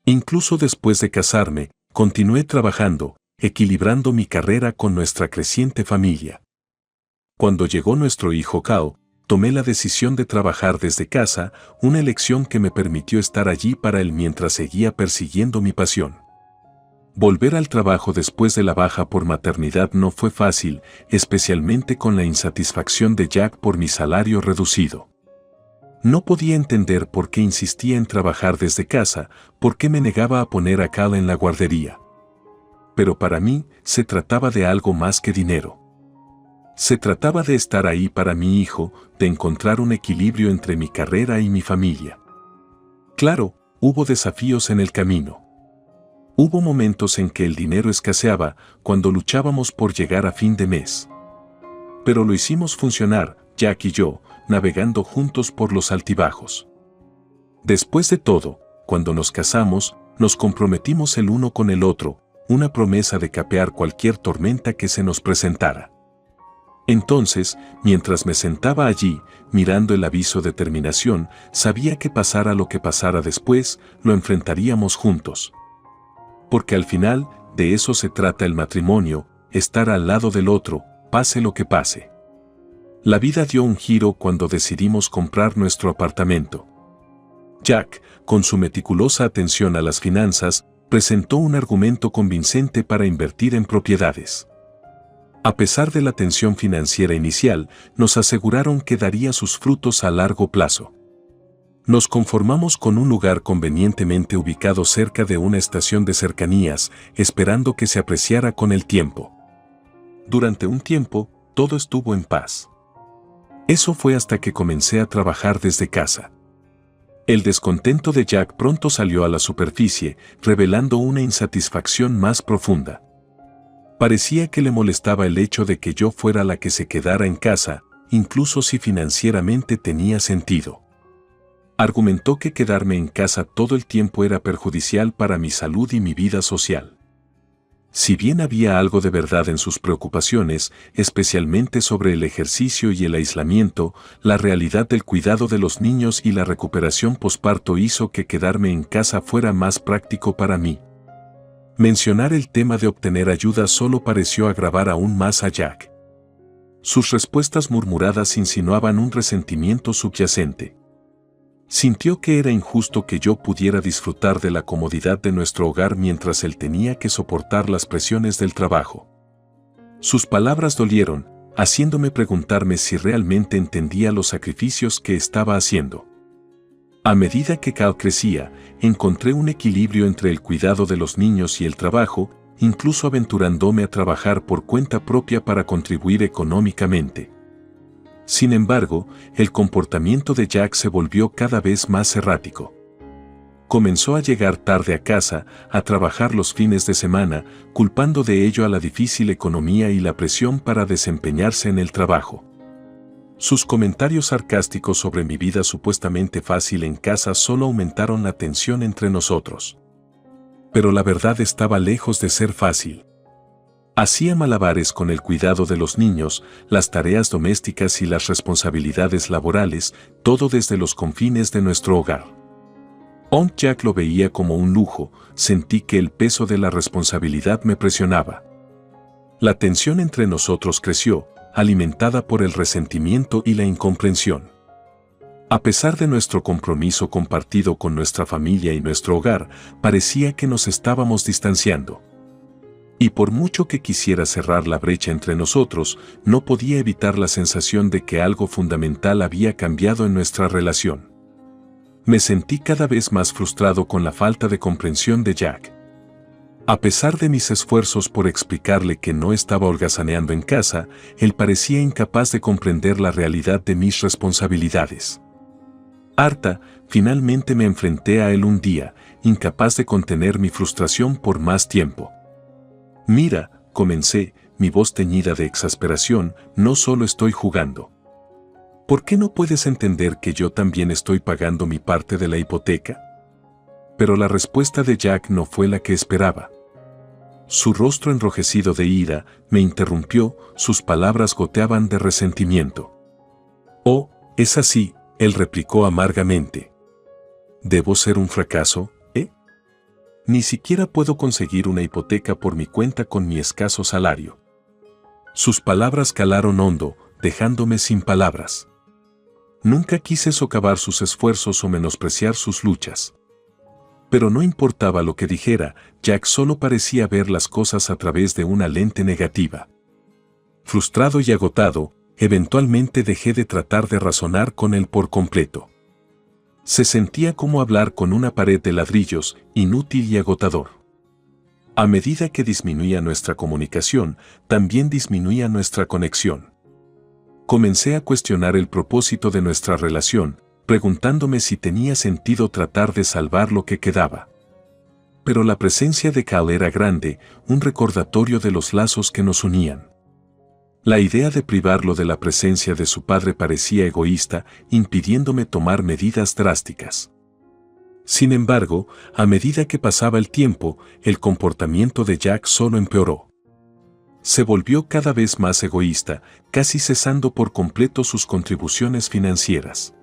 Incluso después de casarme, continué trabajando, equilibrando mi carrera con nuestra creciente familia. Cuando llegó nuestro hijo Kao, tomé la decisión de trabajar desde casa, una elección que me permitió estar allí para él mientras seguía persiguiendo mi pasión. Volver al trabajo después de la baja por maternidad no fue fácil, especialmente con la insatisfacción de Jack por mi salario reducido. No podía entender por qué insistía en trabajar desde casa, por qué me negaba a poner a Cal en la guardería. Pero para mí, se trataba de algo más que dinero. Se trataba de estar ahí para mi hijo, de encontrar un equilibrio entre mi carrera y mi familia. Claro, hubo desafíos en el camino. Hubo momentos en que el dinero escaseaba, cuando luchábamos por llegar a fin de mes. Pero lo hicimos funcionar, Jack y yo, navegando juntos por los altibajos. Después de todo, cuando nos casamos, nos comprometimos el uno con el otro, una promesa de capear cualquier tormenta que se nos presentara. Entonces, mientras me sentaba allí, mirando el aviso de terminación, sabía que pasara lo que pasara después, lo enfrentaríamos juntos. Porque al final, de eso se trata el matrimonio, estar al lado del otro, pase lo que pase. La vida dio un giro cuando decidimos comprar nuestro apartamento. Jack, con su meticulosa atención a las finanzas, presentó un argumento convincente para invertir en propiedades. A pesar de la tensión financiera inicial, nos aseguraron que daría sus frutos a largo plazo. Nos conformamos con un lugar convenientemente ubicado cerca de una estación de cercanías, esperando que se apreciara con el tiempo. Durante un tiempo, todo estuvo en paz. Eso fue hasta que comencé a trabajar desde casa. El descontento de Jack pronto salió a la superficie, revelando una insatisfacción más profunda. Parecía que le molestaba el hecho de que yo fuera la que se quedara en casa, incluso si financieramente tenía sentido. Argumentó que quedarme en casa todo el tiempo era perjudicial para mi salud y mi vida social. Si bien había algo de verdad en sus preocupaciones, especialmente sobre el ejercicio y el aislamiento, la realidad del cuidado de los niños y la recuperación posparto hizo que quedarme en casa fuera más práctico para mí. Mencionar el tema de obtener ayuda solo pareció agravar aún más a Jack. Sus respuestas murmuradas insinuaban un resentimiento subyacente. Sintió que era injusto que yo pudiera disfrutar de la comodidad de nuestro hogar mientras él tenía que soportar las presiones del trabajo. Sus palabras dolieron, haciéndome preguntarme si realmente entendía los sacrificios que estaba haciendo. A medida que Cal crecía, encontré un equilibrio entre el cuidado de los niños y el trabajo, incluso aventurándome a trabajar por cuenta propia para contribuir económicamente. Sin embargo, el comportamiento de Jack se volvió cada vez más errático. Comenzó a llegar tarde a casa, a trabajar los fines de semana, culpando de ello a la difícil economía y la presión para desempeñarse en el trabajo. Sus comentarios sarcásticos sobre mi vida supuestamente fácil en casa solo aumentaron la tensión entre nosotros. Pero la verdad estaba lejos de ser fácil. Hacía malabares con el cuidado de los niños, las tareas domésticas y las responsabilidades laborales, todo desde los confines de nuestro hogar. Aunque Jack lo veía como un lujo, sentí que el peso de la responsabilidad me presionaba. La tensión entre nosotros creció, alimentada por el resentimiento y la incomprensión. A pesar de nuestro compromiso compartido con nuestra familia y nuestro hogar, parecía que nos estábamos distanciando. Y por mucho que quisiera cerrar la brecha entre nosotros, no podía evitar la sensación de que algo fundamental había cambiado en nuestra relación. Me sentí cada vez más frustrado con la falta de comprensión de Jack. A pesar de mis esfuerzos por explicarle que no estaba holgazaneando en casa, él parecía incapaz de comprender la realidad de mis responsabilidades. Harta, finalmente me enfrenté a él un día, incapaz de contener mi frustración por más tiempo. Mira, comencé, mi voz teñida de exasperación, no solo estoy jugando. ¿Por qué no puedes entender que yo también estoy pagando mi parte de la hipoteca? Pero la respuesta de Jack no fue la que esperaba. Su rostro enrojecido de ira me interrumpió, sus palabras goteaban de resentimiento. Oh, es así, él replicó amargamente. ¿Debo ser un fracaso, eh? Ni siquiera puedo conseguir una hipoteca por mi cuenta con mi escaso salario. Sus palabras calaron hondo, dejándome sin palabras. Nunca quise socavar sus esfuerzos o menospreciar sus luchas. Pero no importaba lo que dijera, Jack solo parecía ver las cosas a través de una lente negativa. Frustrado y agotado, eventualmente dejé de tratar de razonar con él por completo. Se sentía como hablar con una pared de ladrillos, inútil y agotador. A medida que disminuía nuestra comunicación, también disminuía nuestra conexión. Comencé a cuestionar el propósito de nuestra relación, preguntándome si tenía sentido tratar de salvar lo que quedaba. Pero la presencia de Cal era grande, un recordatorio de los lazos que nos unían. La idea de privarlo de la presencia de su padre parecía egoísta, impidiéndome tomar medidas drásticas. Sin embargo, a medida que pasaba el tiempo, el comportamiento de Jack solo empeoró. Se volvió cada vez más egoísta, casi cesando por completo sus contribuciones financieras.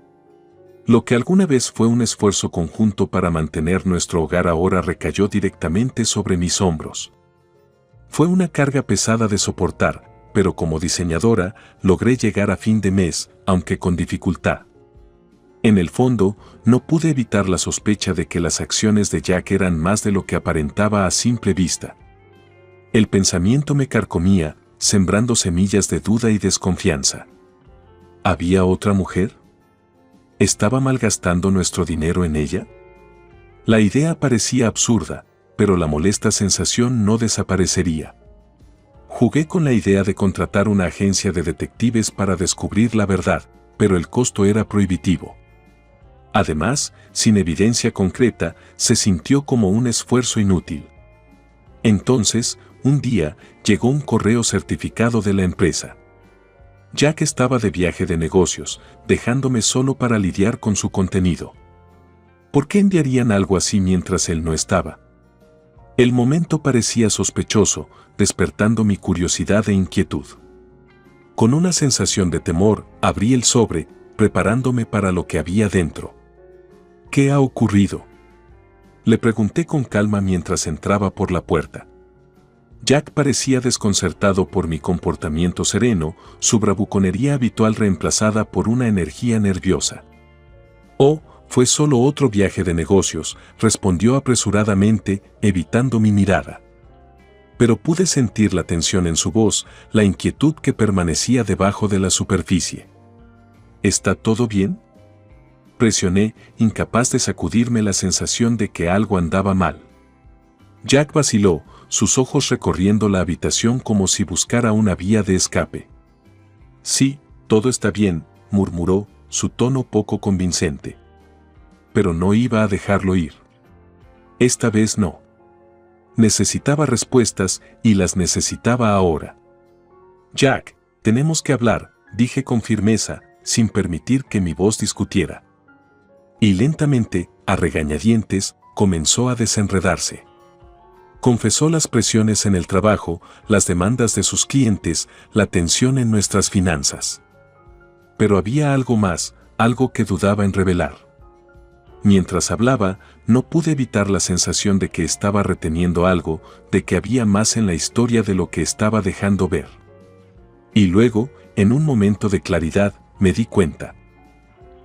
Lo que alguna vez fue un esfuerzo conjunto para mantener nuestro hogar ahora recayó directamente sobre mis hombros. Fue una carga pesada de soportar, pero como diseñadora logré llegar a fin de mes, aunque con dificultad. En el fondo, no pude evitar la sospecha de que las acciones de Jack eran más de lo que aparentaba a simple vista. El pensamiento me carcomía, sembrando semillas de duda y desconfianza. ¿Había otra mujer? ¿Estaba malgastando nuestro dinero en ella? La idea parecía absurda, pero la molesta sensación no desaparecería. Jugué con la idea de contratar una agencia de detectives para descubrir la verdad, pero el costo era prohibitivo. Además, sin evidencia concreta, se sintió como un esfuerzo inútil. Entonces, un día, llegó un correo certificado de la empresa. Jack estaba de viaje de negocios, dejándome solo para lidiar con su contenido. ¿Por qué enviarían algo así mientras él no estaba? El momento parecía sospechoso, despertando mi curiosidad e inquietud. Con una sensación de temor, abrí el sobre, preparándome para lo que había dentro. ¿Qué ha ocurrido?, le pregunté con calma mientras entraba por la puerta. Jack parecía desconcertado por mi comportamiento sereno, su bravuconería habitual reemplazada por una energía nerviosa. «Oh, fue solo otro viaje de negocios», respondió apresuradamente, evitando mi mirada. Pero pude sentir la tensión en su voz, la inquietud que permanecía debajo de la superficie. «¿Está todo bien?», presioné, incapaz de sacudirme la sensación de que algo andaba mal. Jack vaciló, sus ojos recorriendo la habitación como si buscara una vía de escape. «Sí, todo está bien», murmuró, su tono poco convincente. Pero no iba a dejarlo ir. Esta vez no. Necesitaba respuestas y las necesitaba ahora. Jack, tenemos que hablar, dije con firmeza, sin permitir que mi voz discutiera. Y lentamente, a regañadientes, comenzó a desenredarse. Confesó las presiones en el trabajo, las demandas de sus clientes, la tensión en nuestras finanzas. Pero había algo más, algo que dudaba en revelar. Mientras hablaba, no pude evitar la sensación de que estaba reteniendo algo, de que había más en la historia de lo que estaba dejando ver. Y luego, en un momento de claridad, me di cuenta.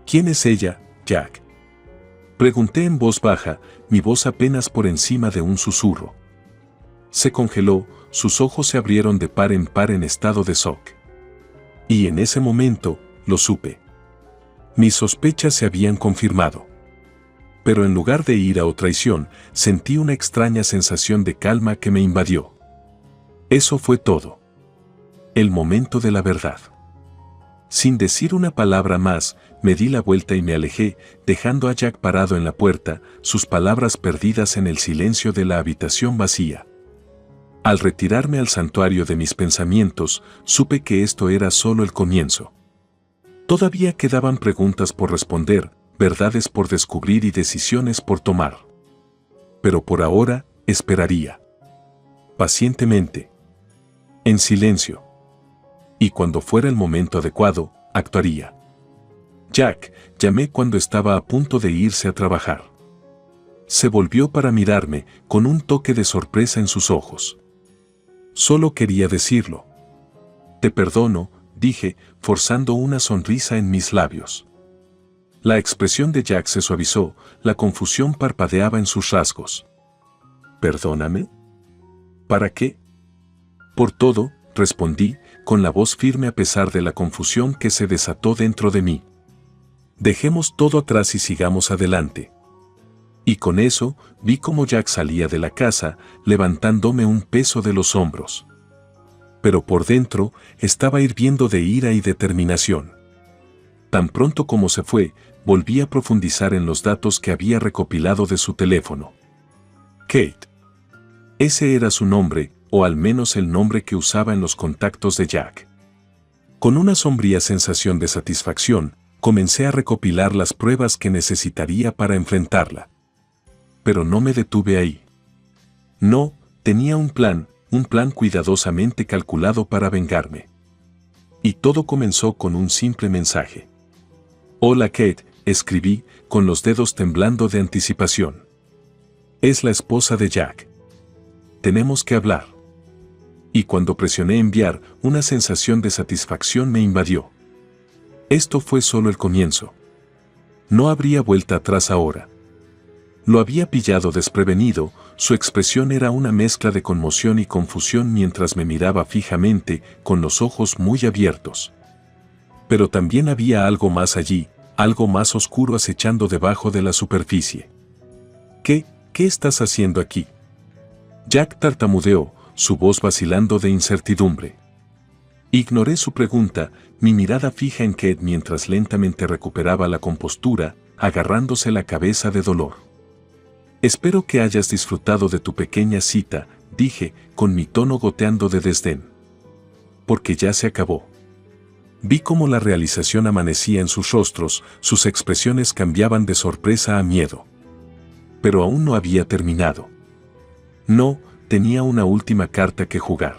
¿Quién es ella, Jack? Pregunté en voz baja, mi voz apenas por encima de un susurro. Se congeló, sus ojos se abrieron de par en estado de shock. Y en ese momento, lo supe. Mis sospechas se habían confirmado. Pero en lugar de ira o traición, sentí una extraña sensación de calma que me invadió. Eso fue todo. El momento de la verdad. Sin decir una palabra más, me di la vuelta y me alejé, dejando a Jack parado en la puerta, sus palabras perdidas en el silencio de la habitación vacía. Al retirarme al santuario de mis pensamientos, supe que esto era solo el comienzo. Todavía quedaban preguntas por responder, verdades por descubrir y decisiones por tomar. Pero por ahora, esperaría. Pacientemente. En silencio. Y cuando fuera el momento adecuado, actuaría. Jack, llamé cuando estaba a punto de irse a trabajar. Se volvió para mirarme, con un toque de sorpresa en sus ojos. Solo quería decirlo. Te perdono, dije, forzando una sonrisa en mis labios. La expresión de Jack se suavizó, la confusión parpadeaba en sus rasgos. ¿Perdóname? ¿Para qué? Por todo, respondí, con la voz firme a pesar de la confusión que se desató dentro de mí. Dejemos todo atrás y sigamos adelante. Y con eso, vi cómo Jack salía de la casa, levantándome un peso de los hombros. Pero por dentro, estaba hirviendo de ira y determinación. Tan pronto como se fue, volví a profundizar en los datos que había recopilado de su teléfono. Kate. Ese era su nombre, o al menos el nombre que usaba en los contactos de Jack. Con una sombría sensación de satisfacción, comencé a recopilar las pruebas que necesitaría para enfrentarla. Pero no me detuve ahí. No, tenía un plan cuidadosamente calculado para vengarme. Y todo comenzó con un simple mensaje. Hola Kate, escribí, con los dedos temblando de anticipación. Es la esposa de Jack. Tenemos que hablar. Y cuando presioné enviar, una sensación de satisfacción me invadió. Esto fue solo el comienzo. No habría vuelta atrás ahora. Lo había pillado desprevenido, su expresión era una mezcla de conmoción y confusión mientras me miraba fijamente, con los ojos muy abiertos. Pero también había algo más allí, algo más oscuro acechando debajo de la superficie. ¿Qué estás haciendo aquí? Jack tartamudeó, su voz vacilando de incertidumbre. Ignoré su pregunta, mi mirada fija en Kate mientras lentamente recuperaba la compostura, agarrándose la cabeza de dolor. Espero que hayas disfrutado de tu pequeña cita, dije, con mi tono goteando de desdén. Porque ya se acabó. Vi cómo la realización amanecía en sus rostros, sus expresiones cambiaban de sorpresa a miedo. Pero aún no había terminado. No, tenía una última carta que jugar.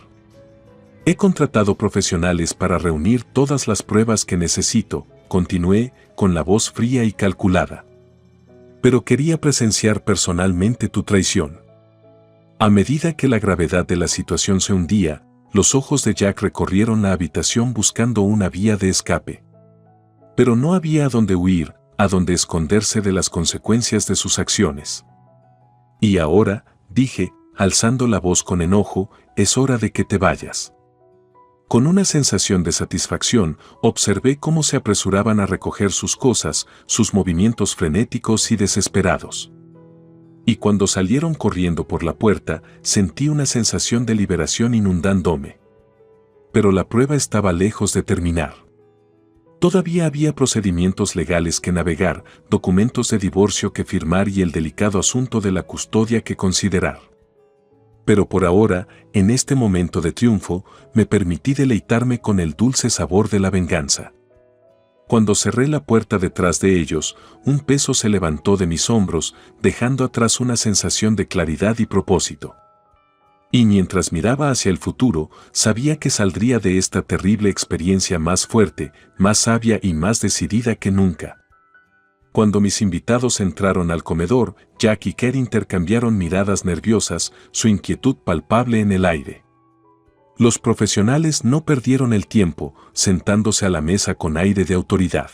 He contratado profesionales para reunir todas las pruebas que necesito, continué, con la voz fría y calculada. Pero quería presenciar personalmente tu traición. A medida que la gravedad de la situación se hundía, los ojos de Jack recorrieron la habitación buscando una vía de escape. Pero no había a dónde huir, a dónde esconderse de las consecuencias de sus acciones. Y ahora, dije, alzando la voz con enojo, es hora de que te vayas. Con una sensación de satisfacción, observé cómo se apresuraban a recoger sus cosas, sus movimientos frenéticos y desesperados. Y cuando salieron corriendo por la puerta, sentí una sensación de liberación inundándome. Pero la prueba estaba lejos de terminar. Todavía había procedimientos legales que navegar, documentos de divorcio que firmar y el delicado asunto de la custodia que considerar. Pero por ahora, en este momento de triunfo, me permití deleitarme con el dulce sabor de la venganza. Cuando cerré la puerta detrás de ellos, un peso se levantó de mis hombros, dejando atrás una sensación de claridad y propósito. Y mientras miraba hacia el futuro, sabía que saldría de esta terrible experiencia más fuerte, más sabia y más decidida que nunca. Cuando mis invitados entraron al comedor, Jack y Kate intercambiaron miradas nerviosas, su inquietud palpable en el aire. Los profesionales no perdieron el tiempo, sentándose a la mesa con aire de autoridad.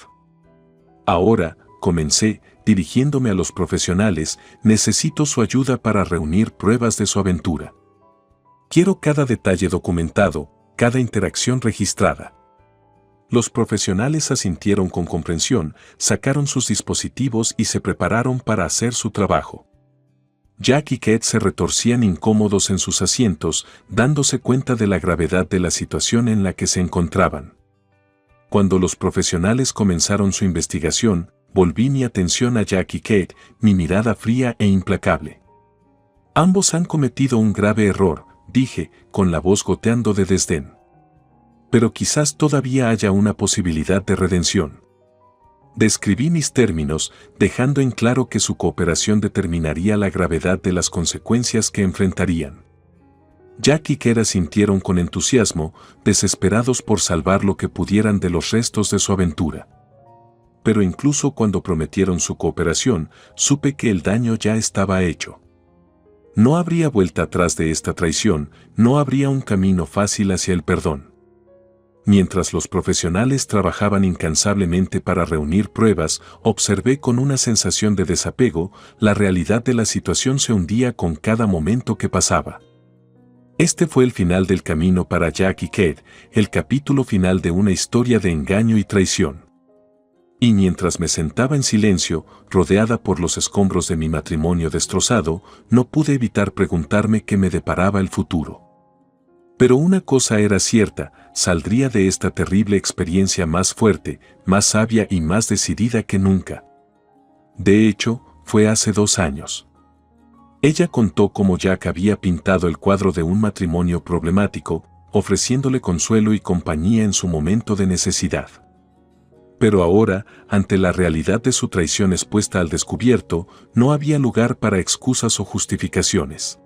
Ahora, comencé, dirigiéndome a los profesionales, necesito su ayuda para reunir pruebas de su aventura. Quiero cada detalle documentado, cada interacción registrada. Los profesionales asintieron con comprensión, sacaron sus dispositivos y se prepararon para hacer su trabajo. Jack y Kate se retorcían incómodos en sus asientos, dándose cuenta de la gravedad de la situación en la que se encontraban. Cuando los profesionales comenzaron su investigación, volví mi atención a Jack y Kate, mi mirada fría e implacable. Ambos han cometido un grave error, dije, con la voz goteando de desdén. Pero quizás todavía haya una posibilidad de redención. Describí mis términos, dejando en claro que su cooperación determinaría la gravedad de las consecuencias que enfrentarían. Jack y Kate asintieron con entusiasmo, desesperados por salvar lo que pudieran de los restos de su aventura. Pero incluso cuando prometieron su cooperación, supe que el daño ya estaba hecho. No habría vuelta atrás de esta traición, no habría un camino fácil hacia el perdón. Mientras los profesionales trabajaban incansablemente para reunir pruebas, observé con una sensación de desapego, la realidad de la situación se hundía con cada momento que pasaba. Este fue el final del camino para Jack y Kate, el capítulo final de una historia de engaño y traición. Y mientras me sentaba en silencio, rodeada por los escombros de mi matrimonio destrozado, no pude evitar preguntarme qué me deparaba el futuro. Pero una cosa era cierta, saldría de esta terrible experiencia más fuerte, más sabia y más decidida que nunca. De hecho, fue hace 2 años. Ella contó cómo Jack había pintado el cuadro de un matrimonio problemático, ofreciéndole consuelo y compañía en su momento de necesidad. Pero ahora, ante la realidad de su traición expuesta al descubierto, no había lugar para excusas o justificaciones.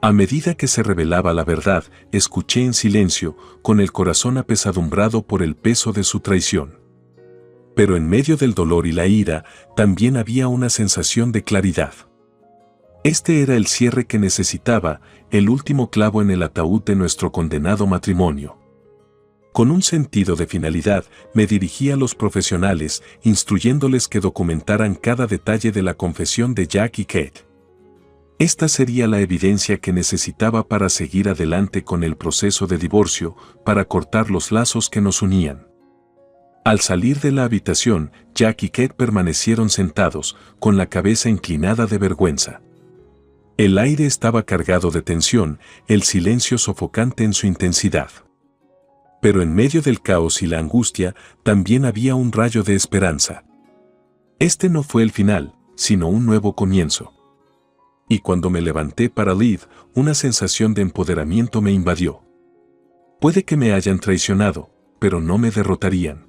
A medida que se revelaba la verdad, escuché en silencio, con el corazón apesadumbrado por el peso de su traición. Pero en medio del dolor y la ira, también había una sensación de claridad. Este era el cierre que necesitaba, el último clavo en el ataúd de nuestro condenado matrimonio. Con un sentido de finalidad, me dirigí a los profesionales, instruyéndoles que documentaran cada detalle de la confesión de Jack y Kate. Esta sería la evidencia que necesitaba para seguir adelante con el proceso de divorcio, para cortar los lazos que nos unían. Al salir de la habitación, Jack y Kate permanecieron sentados, con la cabeza inclinada de vergüenza. El aire estaba cargado de tensión, el silencio sofocante en su intensidad. Pero en medio del caos y la angustia, también había un rayo de esperanza. Este no fue el final, sino un nuevo comienzo. Y cuando me levanté para Liv, una sensación de empoderamiento me invadió. Puede que me hayan traicionado, pero no me derrotarían.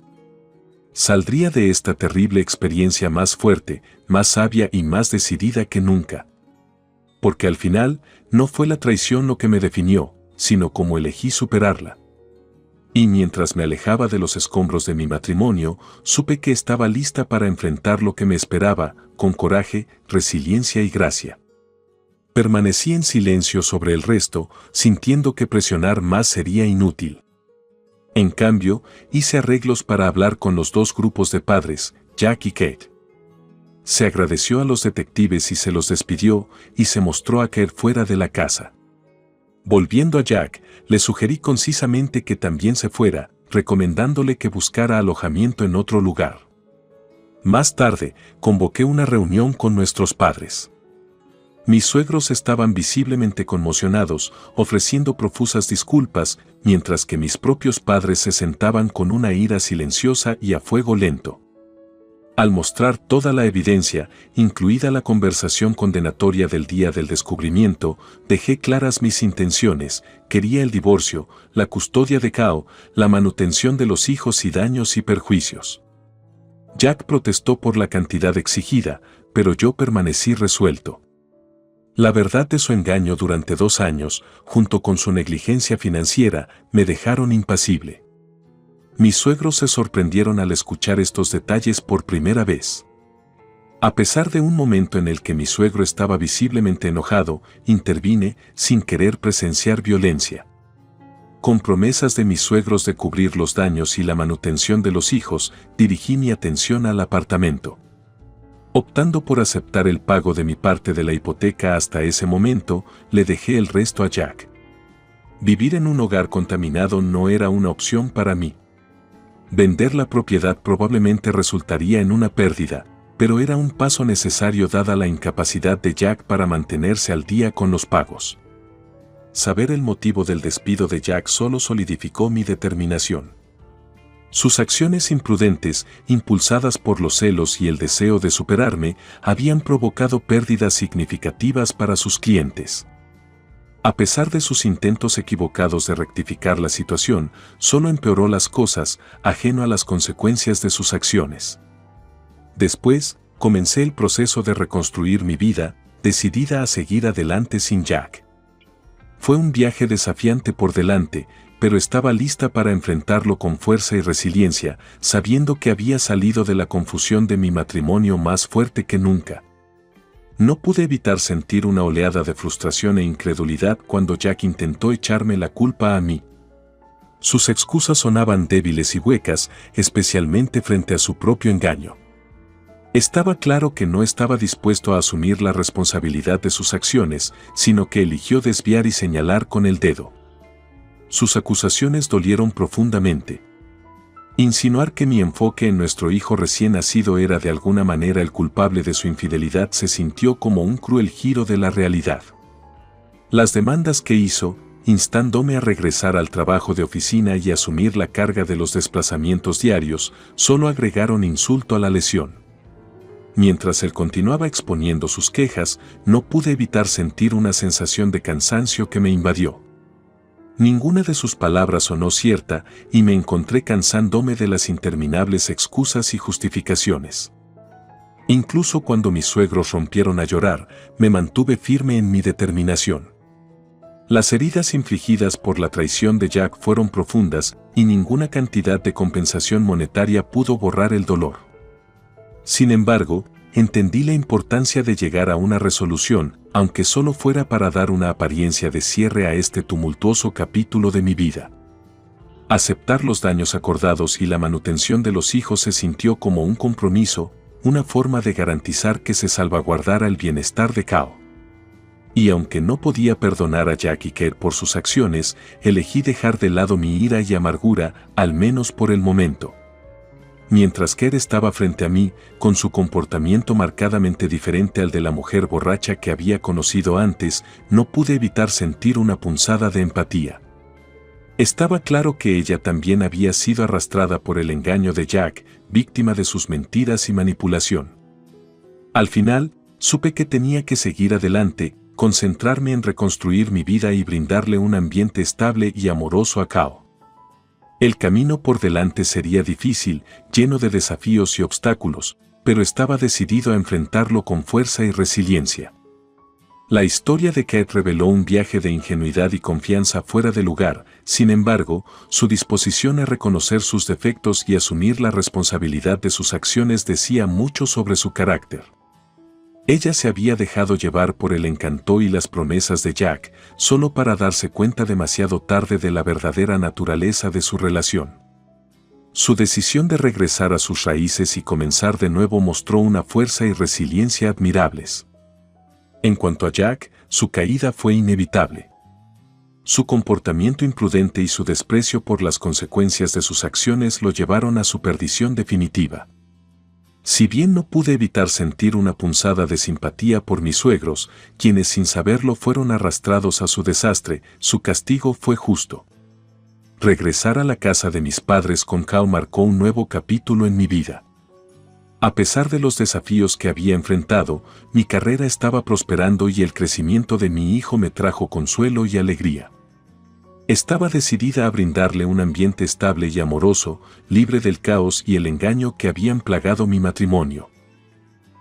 Saldría de esta terrible experiencia más fuerte, más sabia y más decidida que nunca. Porque al final, no fue la traición lo que me definió, sino cómo elegí superarla. Y mientras me alejaba de los escombros de mi matrimonio, supe que estaba lista para enfrentar lo que me esperaba, con coraje, resiliencia y gracia. Permanecí en silencio sobre el resto, sintiendo que presionar más sería inútil. En cambio, hice arreglos para hablar con los 2 grupos de padres, Jack y Kate. Se agradeció a los detectives y se los despidió, y se mostró a Kate fuera de la casa. Volviendo a Jack, le sugerí concisamente que también se fuera, recomendándole que buscara alojamiento en otro lugar. Más tarde, convoqué una reunión con nuestros padres. Mis suegros estaban visiblemente conmocionados, ofreciendo profusas disculpas, mientras que mis propios padres se sentaban con una ira silenciosa y a fuego lento. Al mostrar toda la evidencia, incluida la conversación condenatoria del día del descubrimiento, dejé claras mis intenciones: quería el divorcio, la custodia de Kao, la manutención de los hijos y daños y perjuicios. Jack protestó por la cantidad exigida, pero yo permanecí resuelto. La verdad de su engaño durante 2 años, junto con su negligencia financiera, me dejaron impasible. Mis suegros se sorprendieron al escuchar estos detalles por primera vez. A pesar de un momento en el que mi suegro estaba visiblemente enojado, intervine sin querer presenciar violencia. Con promesas de mis suegros de cubrir los daños y la manutención de los hijos, dirigí mi atención al apartamento. Optando por aceptar el pago de mi parte de la hipoteca hasta ese momento, le dejé el resto a Jack. Vivir en un hogar contaminado no era una opción para mí. Vender la propiedad probablemente resultaría en una pérdida, pero era un paso necesario dada la incapacidad de Jack para mantenerse al día con los pagos. Saber el motivo del despido de Jack solo solidificó mi determinación. Sus acciones imprudentes, impulsadas por los celos y el deseo de superarme, habían provocado pérdidas significativas para sus clientes. A pesar de sus intentos equivocados de rectificar la situación, solo empeoró las cosas, ajeno a las consecuencias de sus acciones. Después, comencé el proceso de reconstruir mi vida, decidida a seguir adelante sin Jack. Fue un viaje desafiante por delante, pero estaba lista para enfrentarlo con fuerza y resiliencia, sabiendo que había salido de la confusión de mi matrimonio más fuerte que nunca. No pude evitar sentir una oleada de frustración e incredulidad cuando Jack intentó echarme la culpa a mí. Sus excusas sonaban débiles y huecas, especialmente frente a su propio engaño. Estaba claro que no estaba dispuesto a asumir la responsabilidad de sus acciones, sino que eligió desviar y señalar con el dedo. Sus acusaciones dolieron profundamente. Insinuar que mi enfoque en nuestro hijo recién nacido era de alguna manera el culpable de su infidelidad se sintió como un cruel giro de la realidad. Las demandas que hizo, instándome a regresar al trabajo de oficina y asumir la carga de los desplazamientos diarios, solo agregaron insulto a la lesión. Mientras él continuaba exponiendo sus quejas, no pude evitar sentir una sensación de cansancio que me invadió. Ninguna de sus palabras sonó cierta y me encontré cansándome de las interminables excusas y justificaciones. Incluso cuando mis suegros rompieron a llorar, me mantuve firme en mi determinación. Las heridas infligidas por la traición de Jack fueron profundas y ninguna cantidad de compensación monetaria pudo borrar el dolor. Sin embargo, entendí la importancia de llegar a una resolución, aunque solo fuera para dar una apariencia de cierre a este tumultuoso capítulo de mi vida. Aceptar los daños acordados y la manutención de los hijos se sintió como un compromiso, una forma de garantizar que se salvaguardara el bienestar de Kao. Y aunque no podía perdonar a Jack y Kate por sus acciones, elegí dejar de lado mi ira y amargura, al menos por el momento. Mientras Kate estaba frente a mí, con su comportamiento marcadamente diferente al de la mujer borracha que había conocido antes, no pude evitar sentir una punzada de empatía. Estaba claro que ella también había sido arrastrada por el engaño de Jack, víctima de sus mentiras y manipulación. Al final, supe que tenía que seguir adelante, concentrarme en reconstruir mi vida y brindarle un ambiente estable y amoroso a Kao. El camino por delante sería difícil, lleno de desafíos y obstáculos, pero estaba decidido a enfrentarlo con fuerza y resiliencia. La historia de Kate reveló un viaje de ingenuidad y confianza fuera de lugar, sin embargo, su disposición a reconocer sus defectos y asumir la responsabilidad de sus acciones decía mucho sobre su carácter. Ella se había dejado llevar por el encanto y las promesas de Jack, solo para darse cuenta demasiado tarde de la verdadera naturaleza de su relación. Su decisión de regresar a sus raíces y comenzar de nuevo mostró una fuerza y resiliencia admirables. En cuanto a Jack, su caída fue inevitable. Su comportamiento imprudente y su desprecio por las consecuencias de sus acciones lo llevaron a su perdición definitiva. Si bien no pude evitar sentir una punzada de simpatía por mis suegros, quienes sin saberlo fueron arrastrados a su desastre, su castigo fue justo. Regresar a la casa de mis padres con Cao marcó un nuevo capítulo en mi vida. A pesar de los desafíos que había enfrentado, mi carrera estaba prosperando y el crecimiento de mi hijo me trajo consuelo y alegría. Estaba decidida a brindarle un ambiente estable y amoroso, libre del caos y el engaño que habían plagado mi matrimonio.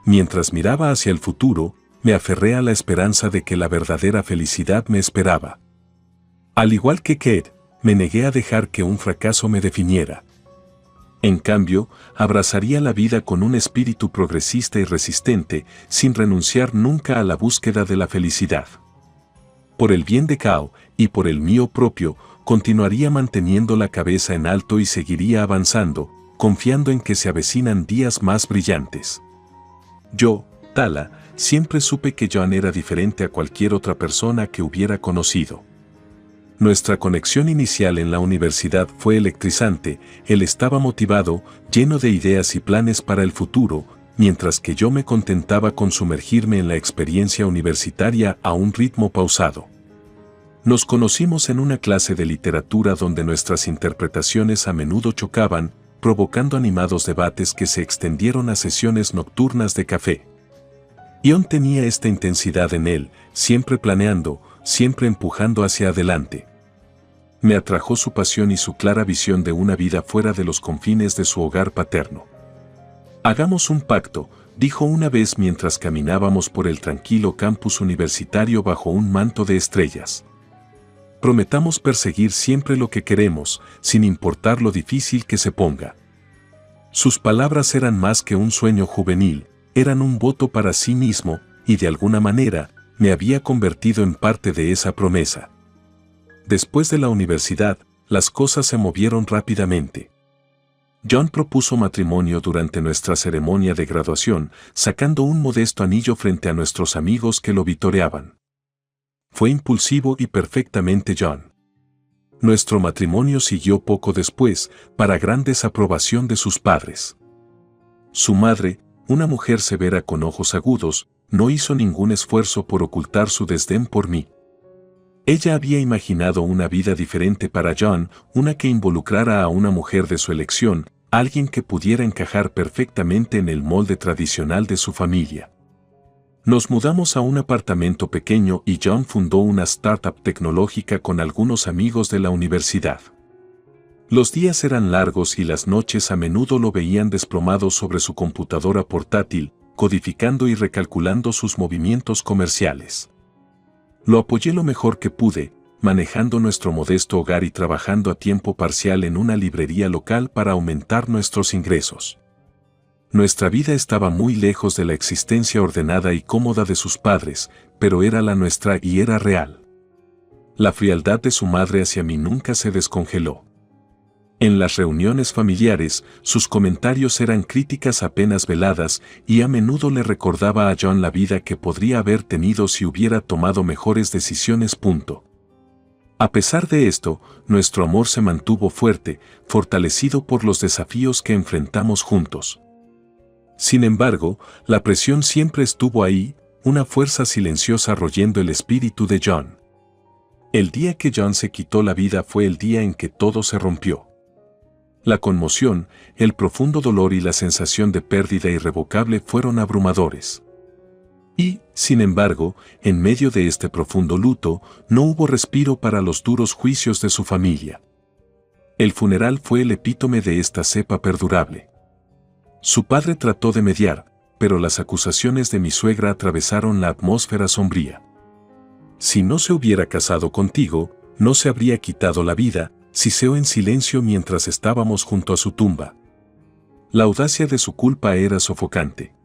Mientras miraba hacia el futuro, me aferré a la esperanza de que la verdadera felicidad me esperaba. Al igual que Kate, me negué a dejar que un fracaso me definiera. En cambio, abrazaría la vida con un espíritu progresista y resistente, sin renunciar nunca a la búsqueda de la felicidad. Por el bien de Cao, y por el mío propio, continuaría manteniendo la cabeza en alto y seguiría avanzando, confiando en que se avecinan días más brillantes. Yo, Tala, siempre supe que John era diferente a cualquier otra persona que hubiera conocido. Nuestra conexión inicial en la universidad fue electrizante, él estaba motivado, lleno de ideas y planes para el futuro, mientras que yo me contentaba con sumergirme en la experiencia universitaria a un ritmo pausado. Nos conocimos en una clase de literatura donde nuestras interpretaciones a menudo chocaban, provocando animados debates que se extendieron a sesiones nocturnas de café. John tenía esta intensidad en él, siempre planeando, siempre empujando hacia adelante. Me atrajo su pasión y su clara visión de una vida fuera de los confines de su hogar paterno. «Hagamos un pacto», dijo una vez mientras caminábamos por el tranquilo campus universitario bajo un manto de estrellas. «Prometamos perseguir siempre lo que queremos, sin importar lo difícil que se ponga». Sus palabras eran más que un sueño juvenil, eran un voto para sí mismo, y de alguna manera, me había convertido en parte de esa promesa. Después de la universidad, las cosas se movieron rápidamente. John propuso matrimonio durante nuestra ceremonia de graduación, sacando un modesto anillo frente a nuestros amigos que lo vitoreaban. Fue impulsivo y perfectamente John. Nuestro matrimonio siguió poco después, para gran desaprobación de sus padres. Su madre, una mujer severa con ojos agudos, no hizo ningún esfuerzo por ocultar su desdén por mí. Ella había imaginado una vida diferente para John, una que involucrara a una mujer de su elección, alguien que pudiera encajar perfectamente en el molde tradicional de su familia. Nos mudamos a un apartamento pequeño y John fundó una startup tecnológica con algunos amigos de la universidad. Los días eran largos y las noches a menudo lo veían desplomado sobre su computadora portátil, codificando y recalculando sus movimientos comerciales. Lo apoyé lo mejor que pude, manejando nuestro modesto hogar y trabajando a tiempo parcial en una librería local para aumentar nuestros ingresos. Nuestra vida estaba muy lejos de la existencia ordenada y cómoda de sus padres, pero era la nuestra y era real. La frialdad de su madre hacia mí nunca se descongeló. En las reuniones familiares, sus comentarios eran críticas apenas veladas y a menudo le recordaba a John la vida que podría haber tenido si hubiera tomado mejores decisiones. A pesar de esto, nuestro amor se mantuvo fuerte, fortalecido por los desafíos que enfrentamos juntos. Sin embargo, la presión siempre estuvo ahí, una fuerza silenciosa royendo el espíritu de John. El día que John se quitó la vida fue el día en que todo se rompió. La conmoción, el profundo dolor y la sensación de pérdida irrevocable fueron abrumadores. Y, sin embargo, en medio de este profundo luto, no hubo respiro para los duros juicios de su familia. El funeral fue el epítome de esta cepa perdurable. Su padre trató de mediar, pero las acusaciones de mi suegra atravesaron la atmósfera sombría. Si no se hubiera casado contigo, no se habría quitado la vida, siseó en silencio mientras estábamos junto a su tumba. La audacia de su culpa era sofocante.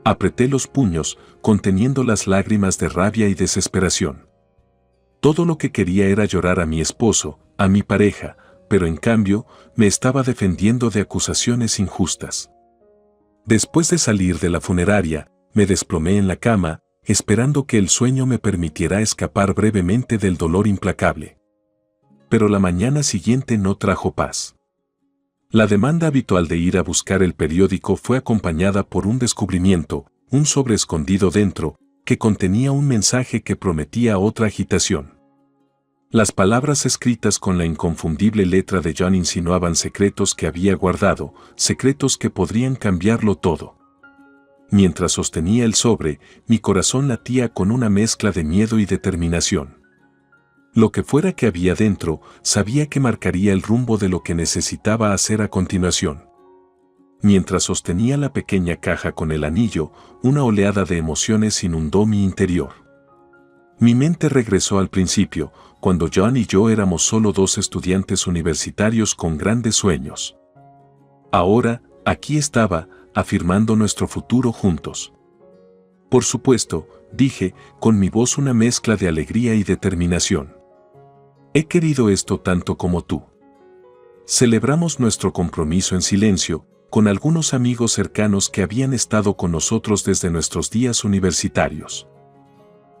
Apreté los puños, conteniendo las lágrimas de rabia y desesperación. Todo lo que quería era llorar a mi esposo, a mi pareja, pero en cambio, me estaba defendiendo de acusaciones injustas. Después de salir de la funeraria, me desplomé en la cama, esperando que el sueño me permitiera escapar brevemente del dolor implacable. Pero la mañana siguiente no trajo paz. La demanda habitual de ir a buscar el periódico fue acompañada por un descubrimiento, un sobre escondido dentro, que contenía un mensaje que prometía otra agitación. Las palabras escritas con la inconfundible letra de John insinuaban secretos que había guardado, secretos que podrían cambiarlo todo. Mientras sostenía el sobre, mi corazón latía con una mezcla de miedo y determinación. Lo que fuera que había dentro, sabía que marcaría el rumbo de lo que necesitaba hacer a continuación. Mientras sostenía la pequeña caja con el anillo, una oleada de emociones inundó mi interior. Mi mente regresó al principio, cuando John y yo éramos solo dos estudiantes universitarios con grandes sueños. Ahora, aquí estaba, afirmando nuestro futuro juntos. Por supuesto, dije, con mi voz una mezcla de alegría y determinación. He querido esto tanto como tú. Celebramos nuestro compromiso en silencio, con algunos amigos cercanos que habían estado con nosotros desde nuestros días universitarios.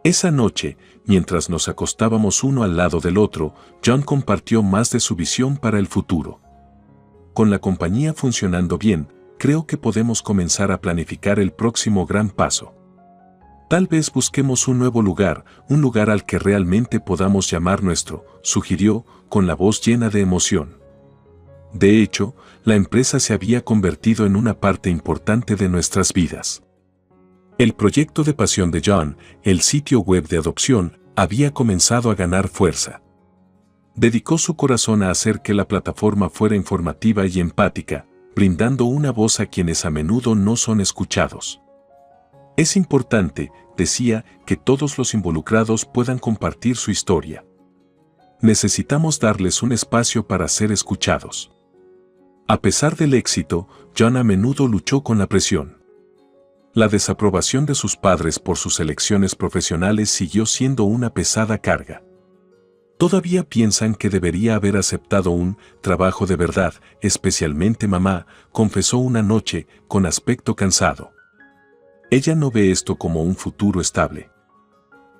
Esa noche, mientras nos acostábamos uno al lado del otro, John compartió más de su visión para el futuro. Con la compañía funcionando bien, creo que podemos comenzar a planificar el próximo gran paso. Tal vez busquemos un nuevo lugar, un lugar al que realmente podamos llamar nuestro, sugirió, con la voz llena de emoción. De hecho, la empresa se había convertido en una parte importante de nuestras vidas. El proyecto de pasión de John, el sitio web de adopción, había comenzado a ganar fuerza. Dedicó su corazón a hacer que la plataforma fuera informativa y empática, brindando una voz a quienes a menudo no son escuchados. Es importante, decía, que todos los involucrados puedan compartir su historia. Necesitamos darles un espacio para ser escuchados. A pesar del éxito, John a menudo luchó con la presión. La desaprobación de sus padres por sus elecciones profesionales siguió siendo una pesada carga. Todavía piensan que debería haber aceptado un trabajo de verdad, especialmente mamá, confesó una noche, con aspecto cansado. Ella no ve esto como un futuro estable.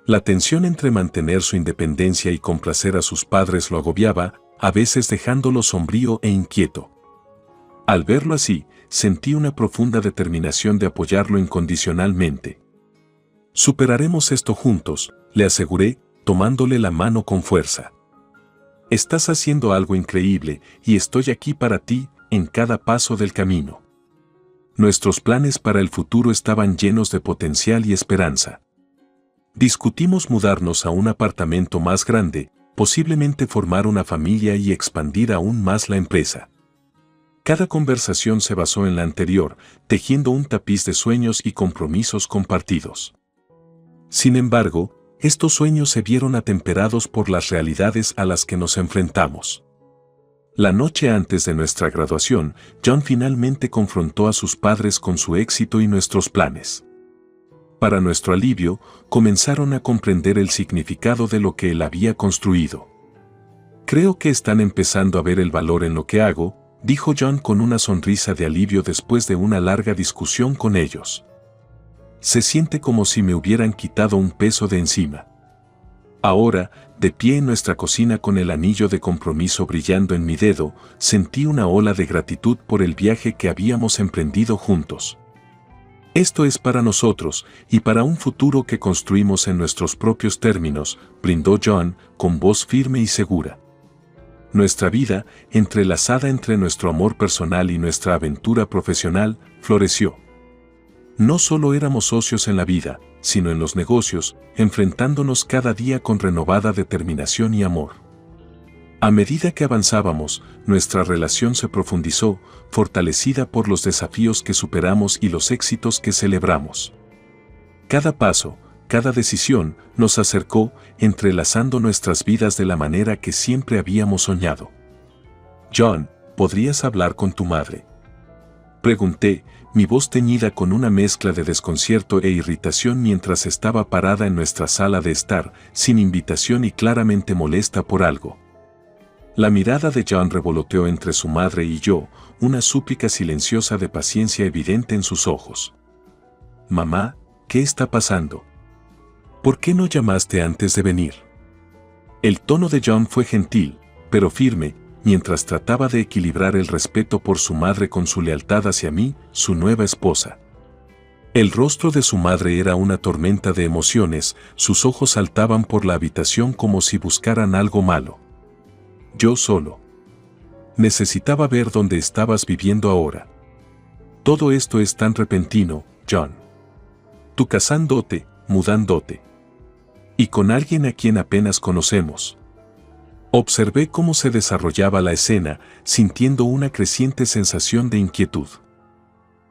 La tensión entre mantener su independencia y complacer a sus padres lo agobiaba, a veces dejándolo sombrío e inquieto. Al verlo así, sentí una profunda determinación de apoyarlo incondicionalmente. Superaremos esto juntos, le aseguré, tomándole la mano con fuerza. Estás haciendo algo increíble y estoy aquí para ti, en cada paso del camino. Nuestros planes para el futuro estaban llenos de potencial y esperanza. Discutimos mudarnos a un apartamento más grande, posiblemente formar una familia y expandir aún más la empresa. Cada conversación se basó en la anterior, tejiendo un tapiz de sueños y compromisos compartidos. Sin embargo, estos sueños se vieron atemperados por las realidades a las que nos enfrentamos. La noche antes de nuestra graduación, John finalmente confrontó a sus padres con su éxito y nuestros planes. Para nuestro alivio, comenzaron a comprender el significado de lo que él había construido. Creo que están empezando a ver el valor en lo que hago, dijo John con una sonrisa de alivio después de una larga discusión con ellos. Se siente como si me hubieran quitado un peso de encima. Ahora, de pie en nuestra cocina con el anillo de compromiso brillando en mi dedo, sentí una ola de gratitud por el viaje que habíamos emprendido juntos. Esto es para nosotros y para un futuro que construimos en nuestros propios términos, brindó John, con voz firme y segura. Nuestra vida, entrelazada entre nuestro amor personal y nuestra aventura profesional, floreció. No solo éramos socios en la vida, sino en los negocios, enfrentándonos cada día con renovada determinación y amor. A medida que avanzábamos, nuestra relación se profundizó, fortalecida por los desafíos que superamos y los éxitos que celebramos. Cada paso, cada decisión, nos acercó, entrelazando nuestras vidas de la manera que siempre habíamos soñado. John, ¿podrías hablar con tu madre?, pregunté, mi voz teñida con una mezcla de desconcierto e irritación mientras estaba parada en nuestra sala de estar, sin invitación y claramente molesta por algo. La mirada de John revoloteó entre su madre y yo, una súplica silenciosa de paciencia evidente en sus ojos. Mamá, ¿qué está pasando? ¿Por qué no llamaste antes de venir? El tono de John fue gentil, pero firme, mientras trataba de equilibrar el respeto por su madre con su lealtad hacia mí, su nueva esposa. El rostro de su madre era una tormenta de emociones, sus ojos saltaban por la habitación como si buscaran algo malo. Yo solo necesitaba ver dónde estabas viviendo ahora. Todo esto es tan repentino, John. Tú casándote, mudándote. Y con alguien a quien apenas conocemos. Observé cómo se desarrollaba la escena, sintiendo una creciente sensación de inquietud.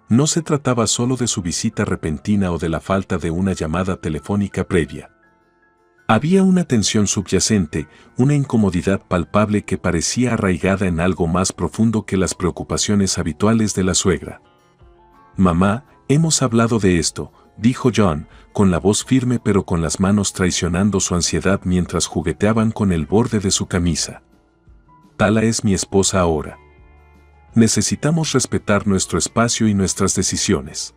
No se trataba solo de su visita repentina o de la falta de una llamada telefónica previa. Había una tensión subyacente, una incomodidad palpable que parecía arraigada en algo más profundo que las preocupaciones habituales de la suegra. «Mamá, hemos hablado de esto», dijo John, con la voz firme pero con las manos traicionando su ansiedad mientras jugueteaban con el borde de su camisa. «Tala es mi esposa ahora. Necesitamos respetar nuestro espacio y nuestras decisiones».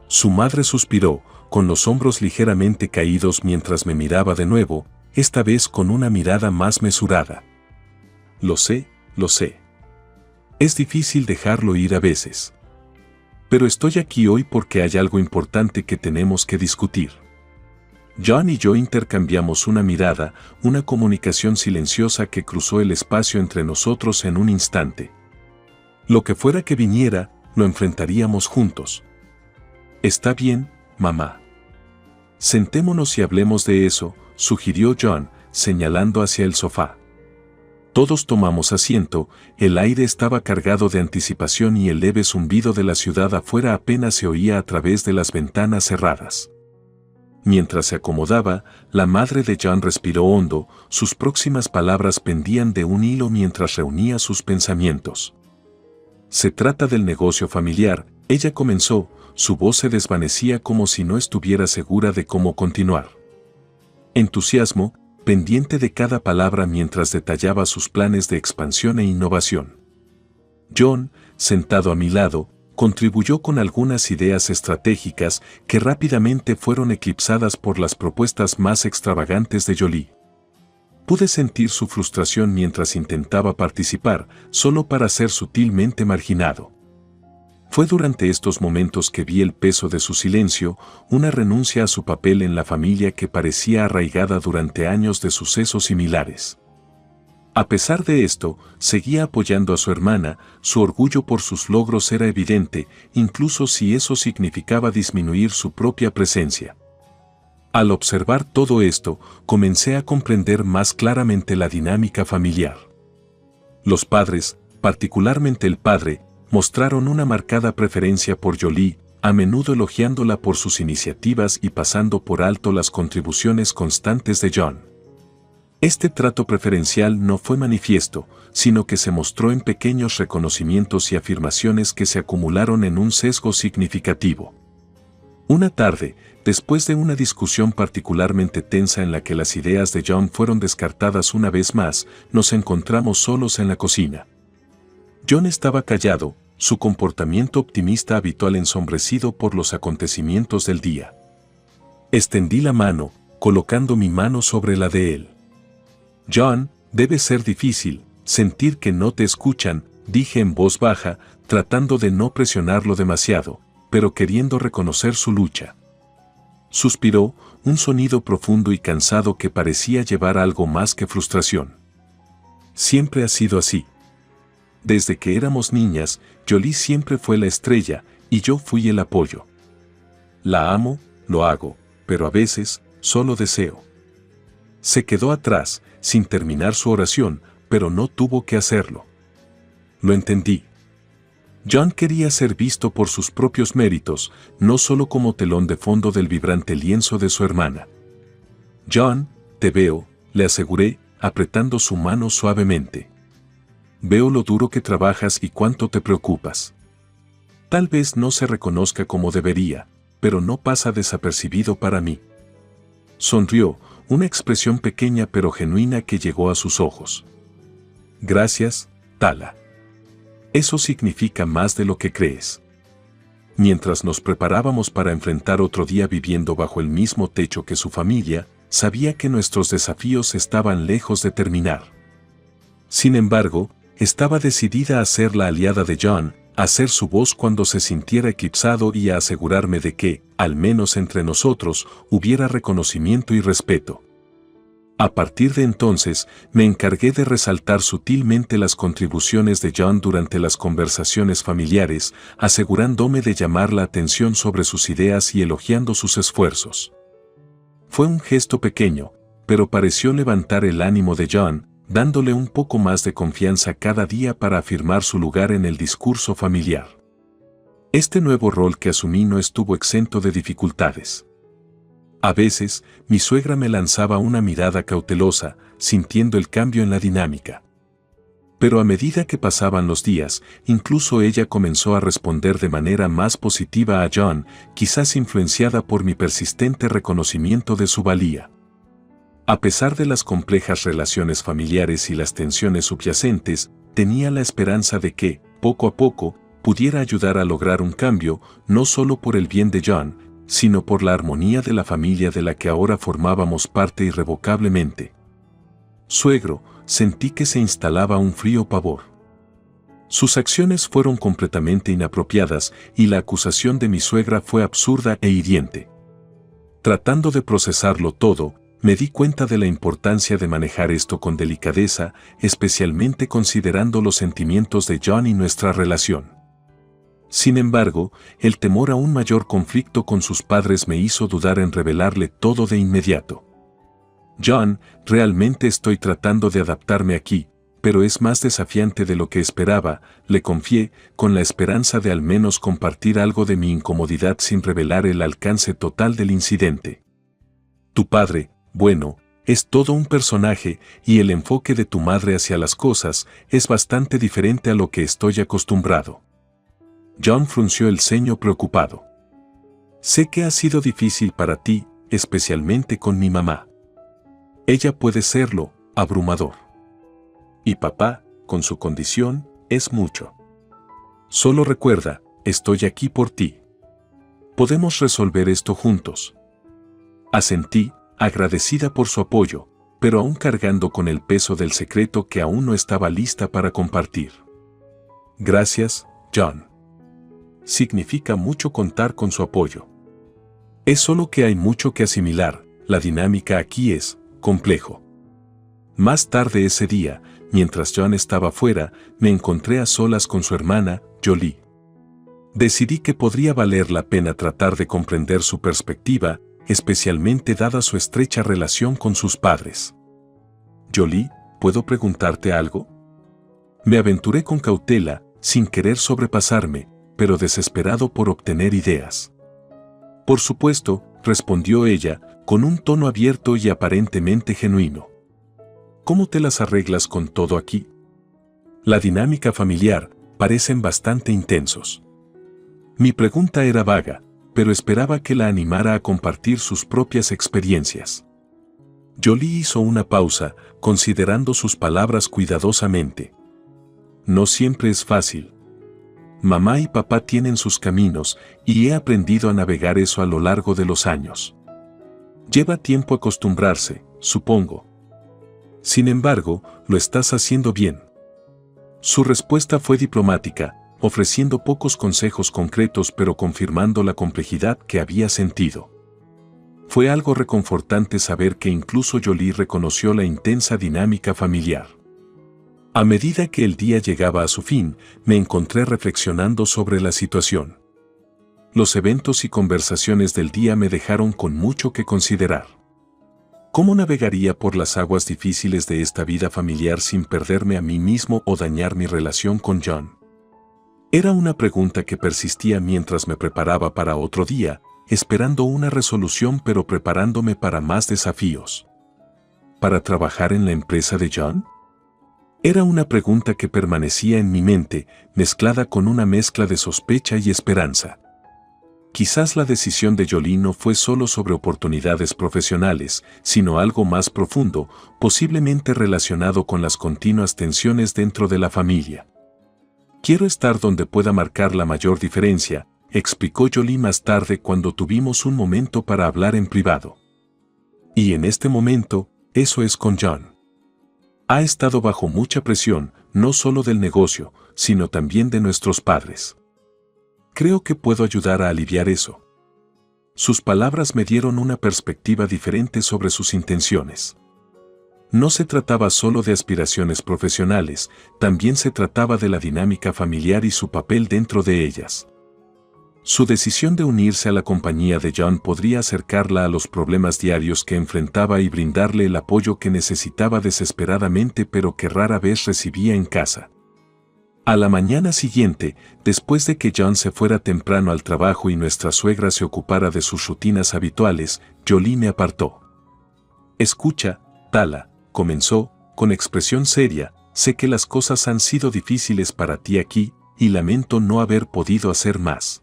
Su madre suspiró, con los hombros ligeramente caídos mientras me miraba de nuevo, esta vez con una mirada más mesurada. Lo sé. Es difícil dejarlo ir a veces. Pero estoy aquí hoy porque hay algo importante que tenemos que discutir. John y yo intercambiamos una mirada, una comunicación silenciosa que cruzó el espacio entre nosotros en un instante. Lo que fuera que viniera, lo enfrentaríamos juntos. «Está bien, mamá. Sentémonos y hablemos de eso», sugirió John, señalando hacia el sofá. Todos tomamos asiento, el aire estaba cargado de anticipación y el leve zumbido de la ciudad afuera apenas se oía a través de las ventanas cerradas. Mientras se acomodaba, la madre de John respiró hondo, sus próximas palabras pendían de un hilo mientras reunía sus pensamientos. «Se trata del negocio familiar», ella comenzó, su voz se desvanecía como si no estuviera segura de cómo continuar. Entusiasmo, pendiente de cada palabra mientras detallaba sus planes de expansión e innovación. John, sentado a mi lado, contribuyó con algunas ideas estratégicas que rápidamente fueron eclipsadas por las propuestas más extravagantes de Jolie. Pude sentir su frustración mientras intentaba participar, solo para ser sutilmente marginado. Fue durante estos momentos que vi el peso de su silencio, una renuncia a su papel en la familia que parecía arraigada durante años de sucesos similares. A pesar de esto, seguía apoyando a su hermana, su orgullo por sus logros era evidente, incluso si eso significaba disminuir su propia presencia. Al observar todo esto, comencé a comprender más claramente la dinámica familiar. Los padres, particularmente el padre, mostraron una marcada preferencia por Jolie, a menudo elogiándola por sus iniciativas y pasando por alto las contribuciones constantes de John. Este trato preferencial no fue manifiesto, sino que se mostró en pequeños reconocimientos y afirmaciones que se acumularon en un sesgo significativo. Una tarde, después de una discusión particularmente tensa en la que las ideas de John fueron descartadas una vez más, nos encontramos solos en la cocina. John estaba callado, su comportamiento optimista habitual ensombrecido por los acontecimientos del día. Extendí la mano, colocando mi mano sobre la de él. «John, debe ser difícil sentir que no te escuchan», dije en voz baja, tratando de no presionarlo demasiado, pero queriendo reconocer su lucha. Suspiró, un sonido profundo y cansado que parecía llevar algo más que frustración. «Siempre ha sido así. Desde que éramos niñas, Jolie siempre fue la estrella, y yo fui el apoyo. La amo, lo hago, pero a veces, solo deseo». Se quedó atrás, sin terminar su oración, pero no tuvo que hacerlo. Lo entendí. John quería ser visto por sus propios méritos, no solo como telón de fondo del vibrante lienzo de su hermana. «John, te veo», le aseguré, apretando su mano suavemente. «Veo lo duro que trabajas y cuánto te preocupas. Tal vez no se reconozca como debería, pero no pasa desapercibido para mí». Sonrió, una expresión pequeña pero genuina que llegó a sus ojos. «Gracias, Tala. Eso significa más de lo que crees». Mientras nos preparábamos para enfrentar otro día viviendo bajo el mismo techo que su familia, sabía que nuestros desafíos estaban lejos de terminar. Sin embargo, estaba decidida a ser la aliada de John, a ser su voz cuando se sintiera eclipsado y a asegurarme de que, al menos entre nosotros, hubiera reconocimiento y respeto. A partir de entonces, me encargué de resaltar sutilmente las contribuciones de John durante las conversaciones familiares, asegurándome de llamar la atención sobre sus ideas y elogiando sus esfuerzos. Fue un gesto pequeño, pero pareció levantar el ánimo de John, dándole un poco más de confianza cada día para afirmar su lugar en el discurso familiar. Este nuevo rol que asumí no estuvo exento de dificultades. A veces, mi suegra me lanzaba una mirada cautelosa, sintiendo el cambio en la dinámica. Pero a medida que pasaban los días, incluso ella comenzó a responder de manera más positiva a John, quizás influenciada por mi persistente reconocimiento de su valía. A pesar de las complejas relaciones familiares y las tensiones subyacentes, tenía la esperanza de que, poco a poco, pudiera ayudar a lograr un cambio, no solo por el bien de John, sino por la armonía de la familia de la que ahora formábamos parte irrevocablemente. Suegro, sentí que se instalaba un frío pavor. Sus acciones fueron completamente inapropiadas y la acusación de mi suegra fue absurda e hiriente. Tratando de procesarlo todo, me di cuenta de la importancia de manejar esto con delicadeza, especialmente considerando los sentimientos de John y nuestra relación. Sin embargo, el temor a un mayor conflicto con sus padres me hizo dudar en revelarle todo de inmediato. John, realmente estoy tratando de adaptarme aquí, pero es más desafiante de lo que esperaba, le confié, con la esperanza de al menos compartir algo de mi incomodidad sin revelar el alcance total del incidente. Tu padre, bueno, es todo un personaje y el enfoque de tu madre hacia las cosas es bastante diferente a lo que estoy acostumbrado. John frunció el ceño preocupado. Sé que ha sido difícil para ti, especialmente con mi mamá. Ella puede serlo, abrumador. Y papá, con su condición, es mucho. Solo recuerda, estoy aquí por ti. Podemos resolver esto juntos. Asentí, agradecida por su apoyo, pero aún cargando con el peso del secreto que aún no estaba lista para compartir. Gracias, John. Significa mucho contar con su apoyo. Es solo que hay mucho que asimilar, la dinámica aquí es complejo. Más tarde ese día, mientras John estaba fuera, me encontré a solas con su hermana, Jolie. Decidí que podría valer la pena tratar de comprender su perspectiva, especialmente dada su estrecha relación con sus padres. Jolie, ¿puedo preguntarte algo? Me aventuré con cautela, sin querer sobrepasarme, pero desesperado por obtener ideas. Por supuesto, respondió ella, con un tono abierto y aparentemente genuino. ¿Cómo te las arreglas con todo aquí? La dinámica familiar, parecen bastante intensos. Mi pregunta era vaga, pero esperaba que la animara a compartir sus propias experiencias. Jolie hizo una pausa, considerando sus palabras cuidadosamente. No siempre es fácil. Mamá y papá tienen sus caminos, y he aprendido a navegar eso a lo largo de los años. Lleva tiempo acostumbrarse, supongo. Sin embargo, lo estás haciendo bien. Su respuesta fue diplomática, ofreciendo pocos consejos concretos pero confirmando la complejidad que había sentido. Fue algo reconfortante saber que incluso Jolie reconoció la intensa dinámica familiar. A medida que el día llegaba a su fin, me encontré reflexionando sobre la situación. Los eventos y conversaciones del día me dejaron con mucho que considerar. ¿Cómo navegaría por las aguas difíciles de esta vida familiar sin perderme a mí mismo o dañar mi relación con John? Era una pregunta que persistía mientras me preparaba para otro día, esperando una resolución pero preparándome para más desafíos. ¿Para trabajar en la empresa de John? Era una pregunta que permanecía en mi mente, mezclada con una mezcla de sospecha y esperanza. Quizás la decisión de Jolie no fue solo sobre oportunidades profesionales, sino algo más profundo, posiblemente relacionado con las continuas tensiones dentro de la familia. Quiero estar donde pueda marcar la mayor diferencia, explicó Jolie más tarde cuando tuvimos un momento para hablar en privado. Y en este momento, eso es con John. Ha estado bajo mucha presión, no solo del negocio, sino también de nuestros padres. Creo que puedo ayudar a aliviar eso. Sus palabras me dieron una perspectiva diferente sobre sus intenciones. No se trataba solo de aspiraciones profesionales, también se trataba de la dinámica familiar y su papel dentro de ellas. Su decisión de unirse a la compañía de John podría acercarla a los problemas diarios que enfrentaba y brindarle el apoyo que necesitaba desesperadamente pero que rara vez recibía en casa. A la mañana siguiente, después de que John se fuera temprano al trabajo y nuestra suegra se ocupara de sus rutinas habituales, Jolie me apartó. «Escucha, Tala», comenzó, con expresión seria, «sé que las cosas han sido difíciles para ti aquí, y lamento no haber podido hacer más.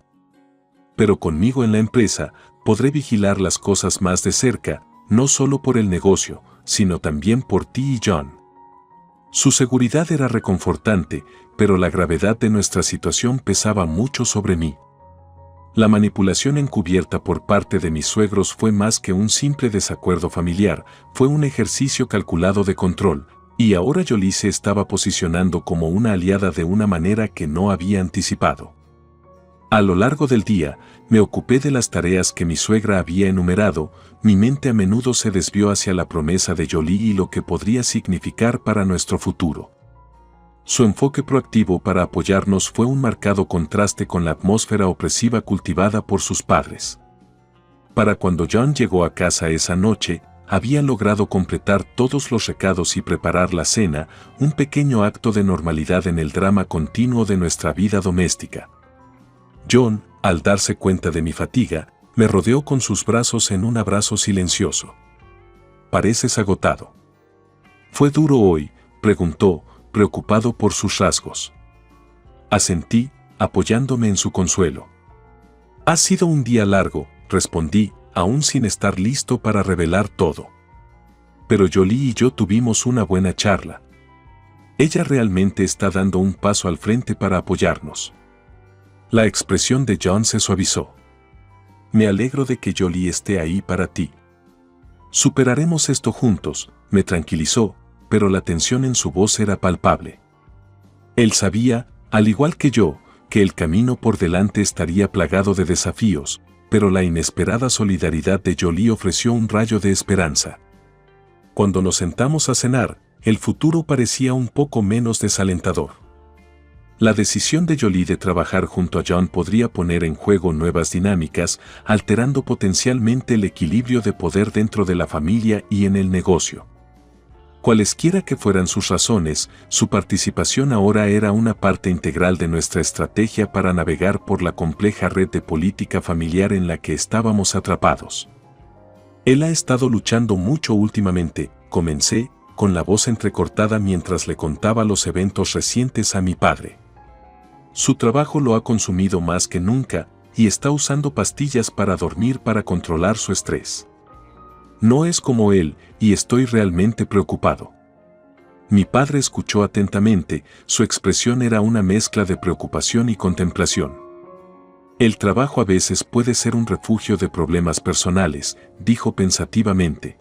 Pero conmigo en la empresa, podré vigilar las cosas más de cerca, no solo por el negocio, sino también por ti y John». Su seguridad era reconfortante, pero la gravedad de nuestra situación pesaba mucho sobre mí. La manipulación encubierta por parte de mis suegros fue más que un simple desacuerdo familiar, fue un ejercicio calculado de control, y ahora Jolie se estaba posicionando como una aliada de una manera que no había anticipado. A lo largo del día, me ocupé de las tareas que mi suegra había enumerado, mi mente a menudo se desvió hacia la promesa de Jolie y lo que podría significar para nuestro futuro. Su enfoque proactivo para apoyarnos fue un marcado contraste con la atmósfera opresiva cultivada por sus padres. Para cuando John llegó a casa esa noche, había logrado completar todos los recados y preparar la cena, un pequeño acto de normalidad en el drama continuo de nuestra vida doméstica. John, al darse cuenta de mi fatiga, me rodeó con sus brazos en un abrazo silencioso. «Pareces agotado». «¿Fue duro hoy?», preguntó, preocupado por sus rasgos. Asentí, apoyándome en su consuelo. «Ha sido un día largo», respondí, aún sin estar listo para revelar todo. «Pero Jolie y yo tuvimos una buena charla. Ella realmente está dando un paso al frente para apoyarnos». La expresión de John se suavizó. «Me alegro de que Jolie esté ahí para ti. Superaremos esto juntos», me tranquilizó, pero la tensión en su voz era palpable. Él sabía, al igual que yo, que el camino por delante estaría plagado de desafíos, pero la inesperada solidaridad de Jolie ofreció un rayo de esperanza. Cuando nos sentamos a cenar, el futuro parecía un poco menos desalentador. La decisión de Jolie de trabajar junto a John podría poner en juego nuevas dinámicas, alterando potencialmente el equilibrio de poder dentro de la familia y en el negocio. Cualesquiera que fueran sus razones, su participación ahora era una parte integral de nuestra estrategia para navegar por la compleja red de política familiar en la que estábamos atrapados. «Él ha estado luchando mucho últimamente», comencé, con la voz entrecortada mientras le contaba los eventos recientes a mi padre. «Su trabajo lo ha consumido más que nunca, y está usando pastillas para dormir para controlar su estrés. No es como él, y estoy realmente preocupado». Mi padre escuchó atentamente, su expresión era una mezcla de preocupación y contemplación. «El trabajo a veces puede ser un refugio de problemas personales», dijo pensativamente.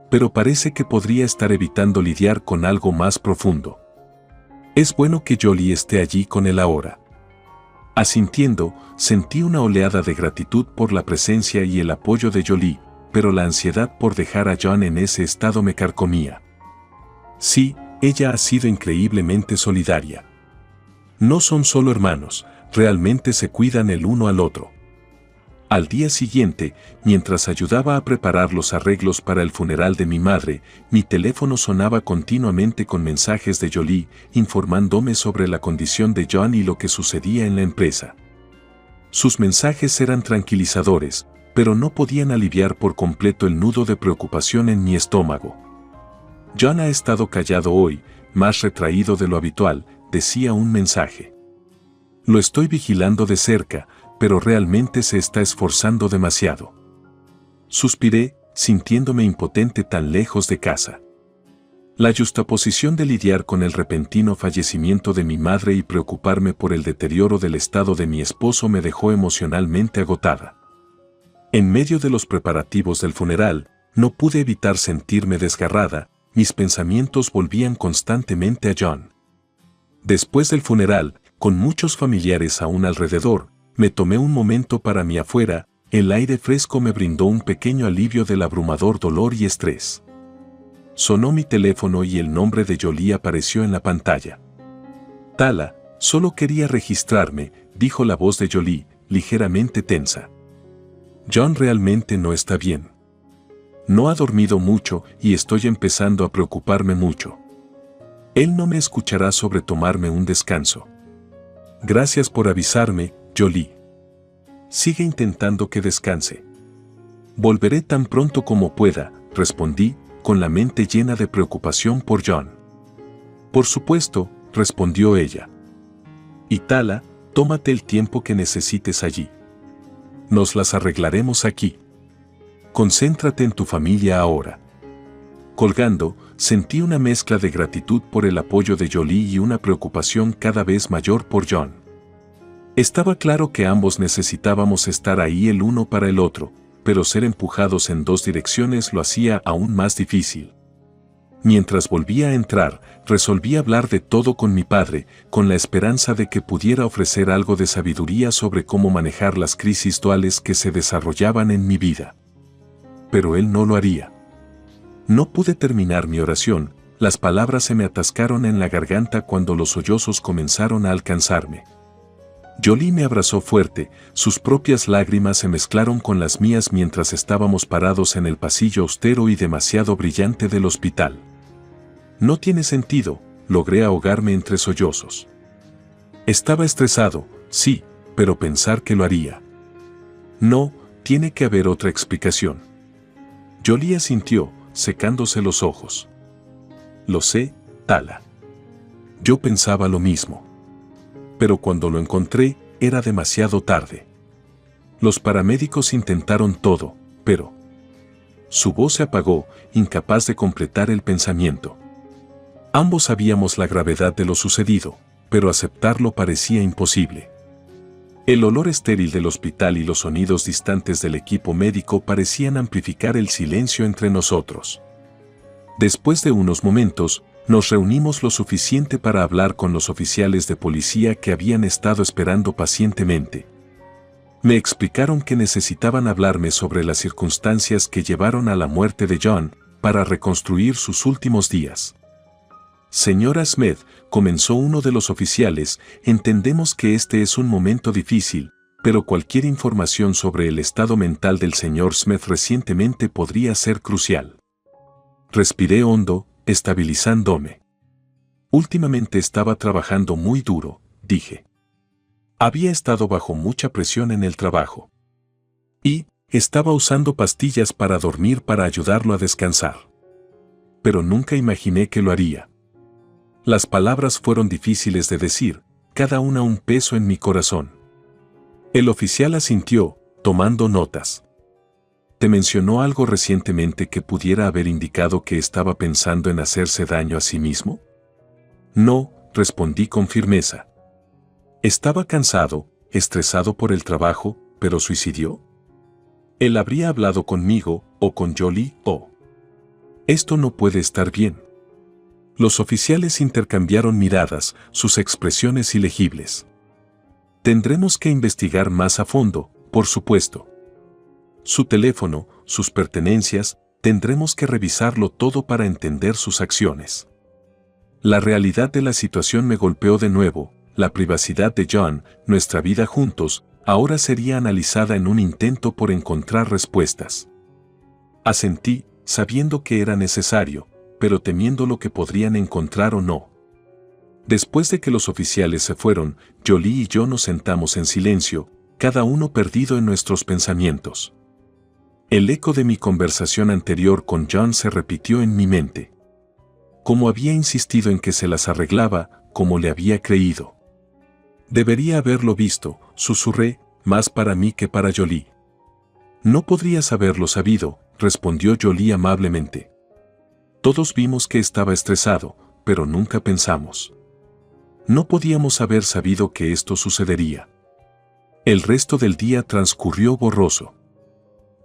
«Pero parece que podría estar evitando lidiar con algo más profundo. Es bueno que Jolie esté allí con él ahora». Asintiendo, sentí una oleada de gratitud por la presencia y el apoyo de Jolie, pero la ansiedad por dejar a John en ese estado me carcomía. Sí, ella ha sido increíblemente solidaria. No son solo hermanos, realmente se cuidan el uno al otro. Al día siguiente, mientras ayudaba a preparar los arreglos para el funeral de mi madre, mi teléfono sonaba continuamente con mensajes de Jolie, informándome sobre la condición de John y lo que sucedía en la empresa. Sus mensajes eran tranquilizadores, pero no podían aliviar por completo el nudo de preocupación en mi estómago. «John ha estado callado hoy, más retraído de lo habitual», decía un mensaje. «Lo estoy vigilando de cerca, pero realmente se está esforzando demasiado». Suspiré, sintiéndome impotente tan lejos de casa. La yuxtaposición de lidiar con el repentino fallecimiento de mi madre y preocuparme por el deterioro del estado de mi esposo me dejó emocionalmente agotada. En medio de los preparativos del funeral, no pude evitar sentirme desgarrada, mis pensamientos volvían constantemente a John. Después del funeral, con muchos familiares aún alrededor, me tomé un momento para mí afuera. El aire fresco me brindó un pequeño alivio del abrumador dolor y estrés. Sonó mi teléfono y el nombre de Jolie apareció en la pantalla. Tala, solo quería registrarme, dijo la voz de Jolie, ligeramente tensa. John realmente no está bien. No ha dormido mucho y estoy empezando a preocuparme mucho. Él no me escuchará sobre tomarme un descanso. Gracias por avisarme, Jolie. Sigue intentando que descanse. Volveré tan pronto como pueda, respondí, con la mente llena de preocupación por John. Por supuesto, respondió ella. Y Tala, tómate el tiempo que necesites allí. Nos las arreglaremos aquí. Concéntrate en tu familia ahora. Colgando, sentí una mezcla de gratitud por el apoyo de Jolie y una preocupación cada vez mayor por John. Estaba claro que ambos necesitábamos estar ahí el uno para el otro, pero ser empujados en dos direcciones lo hacía aún más difícil. Mientras volvía a entrar, resolví hablar de todo con mi padre, con la esperanza de que pudiera ofrecer algo de sabiduría sobre cómo manejar las crisis duales que se desarrollaban en mi vida. Pero él no lo haría. No pude terminar mi oración, las palabras se me atascaron en la garganta cuando los sollozos comenzaron a alcanzarme. Jolie me abrazó fuerte, sus propias lágrimas se mezclaron con las mías mientras estábamos parados en el pasillo austero y demasiado brillante del hospital. No tiene sentido, logré ahogarme entre sollozos. Estaba estresado, sí, pero pensar que lo haría. No, tiene que haber otra explicación. Jolie asintió, secándose los ojos. Lo sé, Tala. Yo pensaba lo mismo. Pero cuando lo encontré, era demasiado tarde. Los paramédicos intentaron todo, pero... Su voz se apagó, incapaz de completar el pensamiento. Ambos sabíamos la gravedad de lo sucedido, pero aceptarlo parecía imposible. El olor estéril del hospital y los sonidos distantes del equipo médico parecían amplificar el silencio entre nosotros. Después de unos momentos, nos reunimos lo suficiente para hablar con los oficiales de policía que habían estado esperando pacientemente. Me explicaron que necesitaban hablarme sobre las circunstancias que llevaron a la muerte de John para reconstruir sus últimos días. Señora Smith, comenzó uno de los oficiales, entendemos que este es un momento difícil, pero cualquier información sobre el estado mental del señor Smith recientemente podría ser crucial. Respiré hondo, estabilizándome. Últimamente estaba trabajando muy duro, dije. Había estado bajo mucha presión en el trabajo. Y estaba usando pastillas para dormir para ayudarlo a descansar. Pero nunca imaginé que lo haría. Las palabras fueron difíciles de decir, cada una un peso en mi corazón. El oficial asintió, tomando notas. ¿Te mencionó algo recientemente que pudiera haber indicado que estaba pensando en hacerse daño a sí mismo? No, respondí con firmeza. Estaba cansado, estresado por el trabajo, pero ¿suicidió? Él habría hablado conmigo, o con Jolie, o... Esto no puede estar bien. Los oficiales intercambiaron miradas, sus expresiones ilegibles. Tendremos que investigar más a fondo, por supuesto. Su teléfono, sus pertenencias, tendremos que revisarlo todo para entender sus acciones. La realidad de la situación me golpeó de nuevo, la privacidad de John, nuestra vida juntos, ahora sería analizada en un intento por encontrar respuestas. Asentí, sabiendo que era necesario, pero temiendo lo que podrían encontrar o no. Después de que los oficiales se fueron, Jolie y yo nos sentamos en silencio, cada uno perdido en nuestros pensamientos. El eco de mi conversación anterior con John se repitió en mi mente. Como había insistido en que se las arreglaba, como le había creído. Debería haberlo visto, susurré, más para mí que para Jolie. No podrías haberlo sabido, respondió Jolie amablemente. Todos vimos que estaba estresado, pero nunca pensamos. No podíamos haber sabido que esto sucedería. El resto del día transcurrió borroso.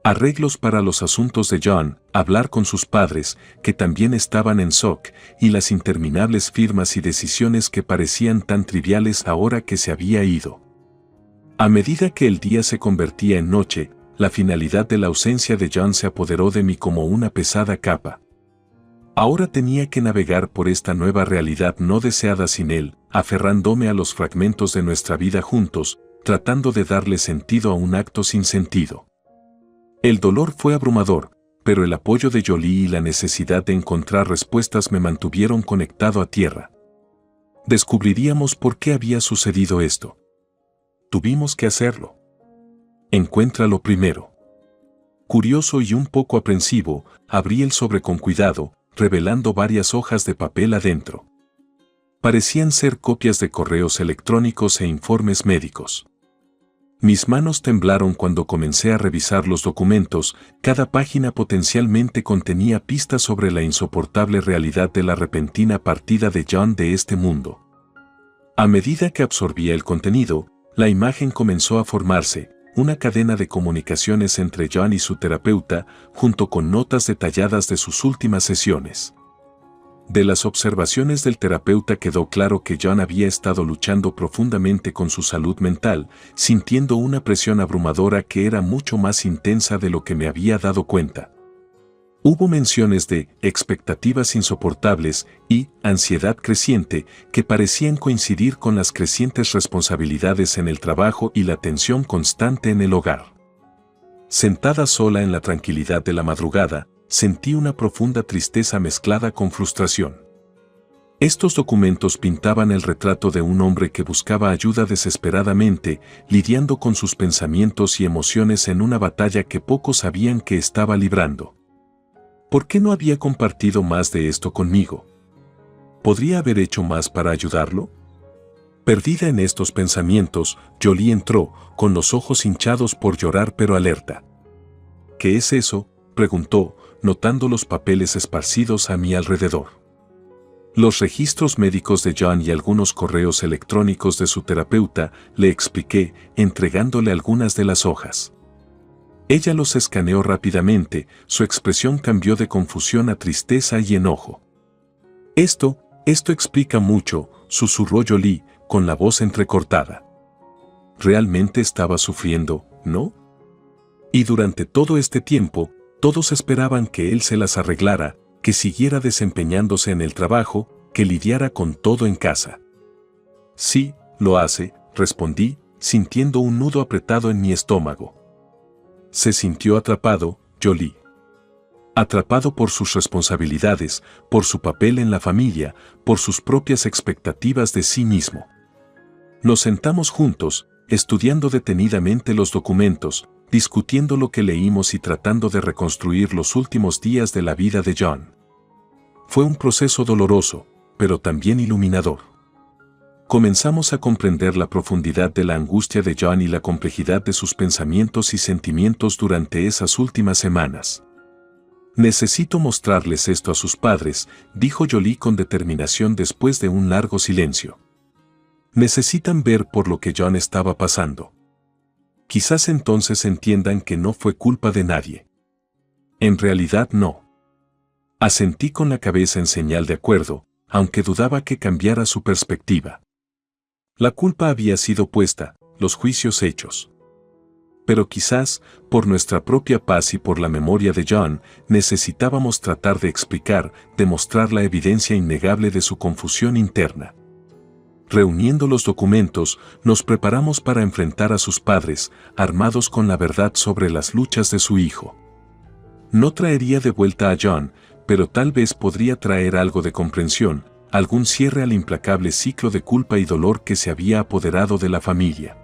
Arreglos para los asuntos de John, hablar con sus padres, que también estaban en shock, y las interminables firmas y decisiones que parecían tan triviales ahora que se había ido. A medida que el día se convertía en noche, la finalidad de la ausencia de John se apoderó de mí como una pesada capa. Ahora tenía que navegar por esta nueva realidad no deseada sin él, aferrándome a los fragmentos de nuestra vida juntos, tratando de darle sentido a un acto sin sentido. El dolor fue abrumador, pero el apoyo de Jolie y la necesidad de encontrar respuestas me mantuvieron conectado a tierra. Descubriríamos por qué había sucedido esto. Tuvimos que hacerlo. Encuéntralo primero. Curioso y un poco aprensivo, abrí el sobre con cuidado, revelando varias hojas de papel adentro. Parecían ser copias de correos electrónicos e informes médicos. Mis manos temblaron cuando comencé a revisar los documentos, cada página potencialmente contenía pistas sobre la insoportable realidad de la repentina partida de John de este mundo. A medida que absorbía el contenido, la imagen comenzó a formarse, una cadena de comunicaciones entre John y su terapeuta, junto con notas detalladas de sus últimas sesiones. De las observaciones del terapeuta quedó claro que John había estado luchando profundamente con su salud mental, sintiendo una presión abrumadora que era mucho más intensa de lo que me había dado cuenta. Hubo menciones de expectativas insoportables y ansiedad creciente que parecían coincidir con las crecientes responsabilidades en el trabajo y la tensión constante en el hogar. Sentada sola en la tranquilidad de la madrugada, sentí una profunda tristeza mezclada con frustración. Estos documentos pintaban el retrato de un hombre que buscaba ayuda desesperadamente, lidiando con sus pensamientos y emociones en una batalla que pocos sabían que estaba librando. ¿Por qué no había compartido más de esto conmigo? ¿Podría haber hecho más para ayudarlo? Perdida en estos pensamientos, Jolie entró, con los ojos hinchados por llorar pero alerta. ¿Qué es eso?, preguntó, notando los papeles esparcidos a mi alrededor. Los registros médicos de John y algunos correos electrónicos de su terapeuta, le expliqué, entregándole algunas de las hojas. Ella los escaneó rápidamente, su expresión cambió de confusión a tristeza y enojo. Esto explica mucho, susurró Jolie, con la voz entrecortada. Realmente estaba sufriendo, ¿no? Y durante todo este tiempo, todos esperaban que él se las arreglara, que siguiera desempeñándose en el trabajo, que lidiara con todo en casa. Sí, lo hace, respondí, sintiendo un nudo apretado en mi estómago. Se sintió atrapado, Jolie. Atrapado por sus responsabilidades, por su papel en la familia, por sus propias expectativas de sí mismo. Nos sentamos juntos, estudiando detenidamente los documentos, discutiendo lo que leímos y tratando de reconstruir los últimos días de la vida de John. Fue un proceso doloroso, pero también iluminador. Comenzamos a comprender la profundidad de la angustia de John y la complejidad de sus pensamientos y sentimientos durante esas últimas semanas. Necesito mostrarles esto a sus padres, dijo Jolie con determinación después de un largo silencio. Necesitan ver por lo que John estaba pasando. Quizás entonces entiendan que no fue culpa de nadie. En realidad no. Asentí con la cabeza en señal de acuerdo, aunque dudaba que cambiara su perspectiva. La culpa había sido puesta, los juicios hechos. Pero quizás, por nuestra propia paz y por la memoria de John, necesitábamos tratar de explicar, demostrar la evidencia innegable de su confusión interna. Reuniendo los documentos, nos preparamos para enfrentar a sus padres, armados con la verdad sobre las luchas de su hijo. No traería de vuelta a John, pero tal vez podría traer algo de comprensión, algún cierre al implacable ciclo de culpa y dolor que se había apoderado de la familia.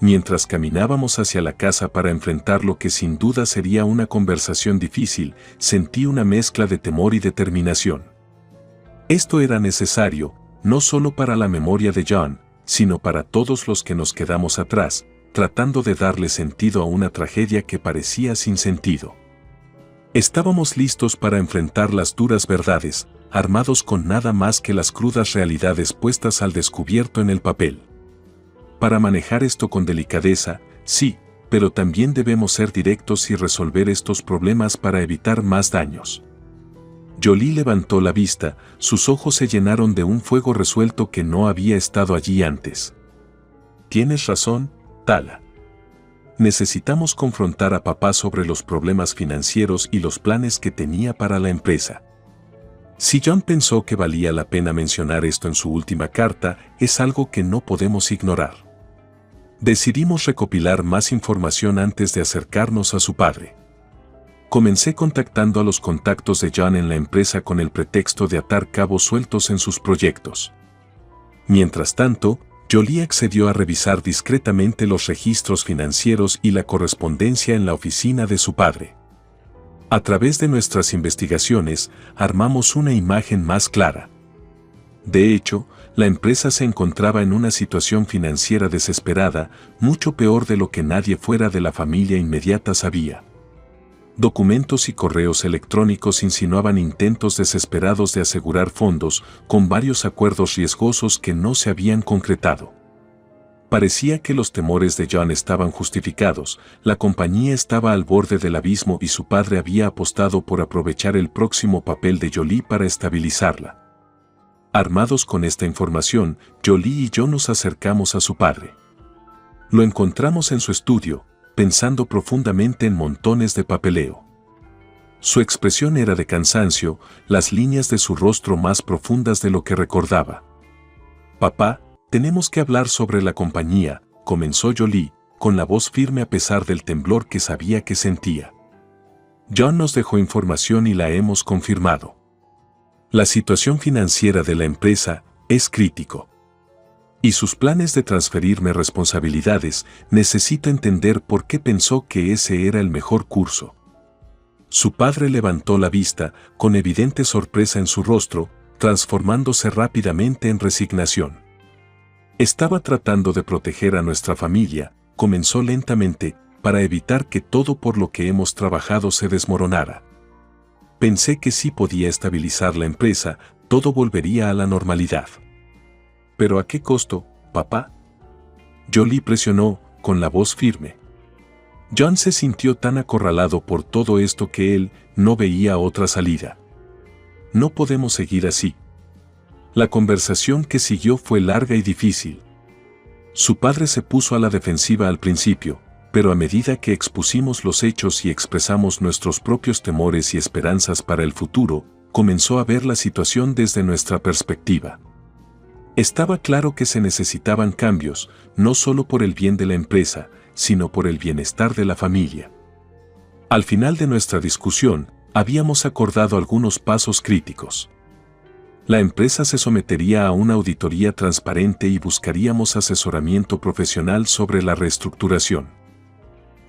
Mientras caminábamos hacia la casa para enfrentar lo que sin duda sería una conversación difícil, sentí una mezcla de temor y determinación. Esto era necesario, no solo para la memoria de John, sino para todos los que nos quedamos atrás, tratando de darle sentido a una tragedia que parecía sin sentido. Estábamos listos para enfrentar las duras verdades, armados con nada más que las crudas realidades puestas al descubierto en el papel. Para manejar esto con delicadeza, sí, pero también debemos ser directos y resolver estos problemas para evitar más daños. Jolie levantó la vista, sus ojos se llenaron de un fuego resuelto que no había estado allí antes. Tienes razón, Tala. Necesitamos confrontar a papá sobre los problemas financieros y los planes que tenía para la empresa. Si John pensó que valía la pena mencionar esto en su última carta, es algo que no podemos ignorar. Decidimos recopilar más información antes de acercarnos a su padre. Comencé contactando a los contactos de John en la empresa con el pretexto de atar cabos sueltos en sus proyectos. Mientras tanto, Jolie accedió a revisar discretamente los registros financieros y la correspondencia en la oficina de su padre. A través de nuestras investigaciones, armamos una imagen más clara. De hecho, la empresa se encontraba en una situación financiera desesperada, mucho peor de lo que nadie fuera de la familia inmediata sabía. Documentos y correos electrónicos insinuaban intentos desesperados de asegurar fondos, con varios acuerdos riesgosos que no se habían concretado. Parecía que los temores de John estaban justificados, la compañía estaba al borde del abismo y su padre había apostado por aprovechar el próximo papel de Jolie para estabilizarla. Armados con esta información, Jolie y yo nos acercamos a su padre. Lo encontramos en su estudio, pensando profundamente en montones de papeleo. Su expresión era de cansancio, las líneas de su rostro más profundas de lo que recordaba. «Papá, tenemos que hablar sobre la compañía», comenzó Jolie, con la voz firme a pesar del temblor que sabía que sentía. «John nos dejó información y la hemos confirmado. La situación financiera de la empresa es crítico. Y sus planes de transferirme responsabilidades, necesito entender por qué pensó que ese era el mejor curso». Su padre levantó la vista, con evidente sorpresa en su rostro, transformándose rápidamente en resignación. «Estaba tratando de proteger a nuestra familia», comenzó lentamente, «para evitar que todo por lo que hemos trabajado se desmoronara. Pensé que si podía estabilizar la empresa, todo volvería a la normalidad». «¿Pero a qué costo, papá?», Jolie presionó, con la voz firme. John se sintió tan acorralado por todo esto que él no veía otra salida. «No podemos seguir así». La conversación que siguió fue larga y difícil. Su padre se puso a la defensiva al principio, pero a medida que expusimos los hechos y expresamos nuestros propios temores y esperanzas para el futuro, comenzó a ver la situación desde nuestra perspectiva. Estaba claro que se necesitaban cambios, no solo por el bien de la empresa, sino por el bienestar de la familia. Al final de nuestra discusión, habíamos acordado algunos pasos críticos. La empresa se sometería a una auditoría transparente y buscaríamos asesoramiento profesional sobre la reestructuración.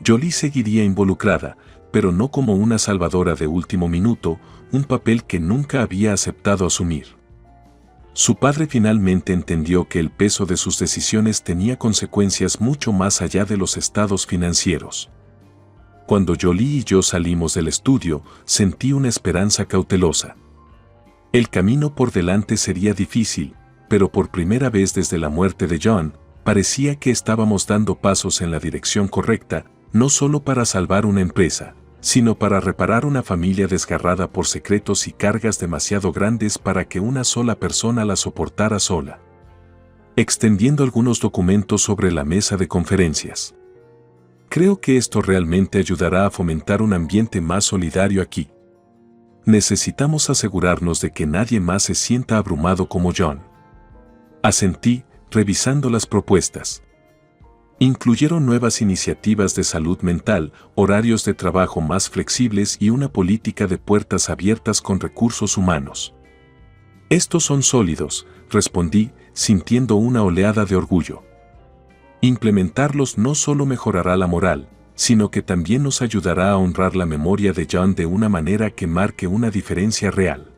Jolie seguiría involucrada, pero no como una salvadora de último minuto, un papel que nunca había aceptado asumir. Su padre finalmente entendió que el peso de sus decisiones tenía consecuencias mucho más allá de los estados financieros. Cuando Jolie y yo salimos del estudio, sentí una esperanza cautelosa. El camino por delante sería difícil, pero por primera vez desde la muerte de John, parecía que estábamos dando pasos en la dirección correcta, no solo para salvar una empresa, sino para reparar una familia desgarrada por secretos y cargas demasiado grandes para que una sola persona la soportara sola. Extendiendo algunos documentos sobre la mesa de conferencias. «Creo que esto realmente ayudará a fomentar un ambiente más solidario aquí. Necesitamos asegurarnos de que nadie más se sienta abrumado como John». Asentí, revisando las propuestas. Incluyeron nuevas iniciativas de salud mental, horarios de trabajo más flexibles y una política de puertas abiertas con recursos humanos. «Estos son sólidos», respondí, sintiendo una oleada de orgullo. «Implementarlos no solo mejorará la moral, sino que también nos ayudará a honrar la memoria de John de una manera que marque una diferencia real».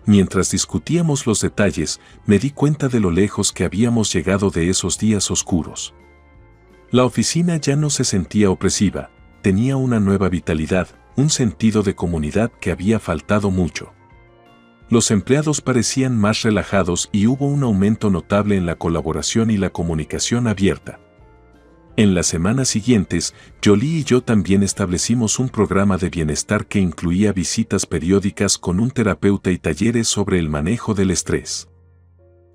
Mientras discutíamos los detalles, me di cuenta de lo lejos que habíamos llegado de esos días oscuros. La oficina ya no se sentía opresiva, tenía una nueva vitalidad, un sentido de comunidad que había faltado mucho. Los empleados parecían más relajados y hubo un aumento notable en la colaboración y la comunicación abierta. En las semanas siguientes, Jolie y yo también establecimos un programa de bienestar que incluía visitas periódicas con un terapeuta y talleres sobre el manejo del estrés.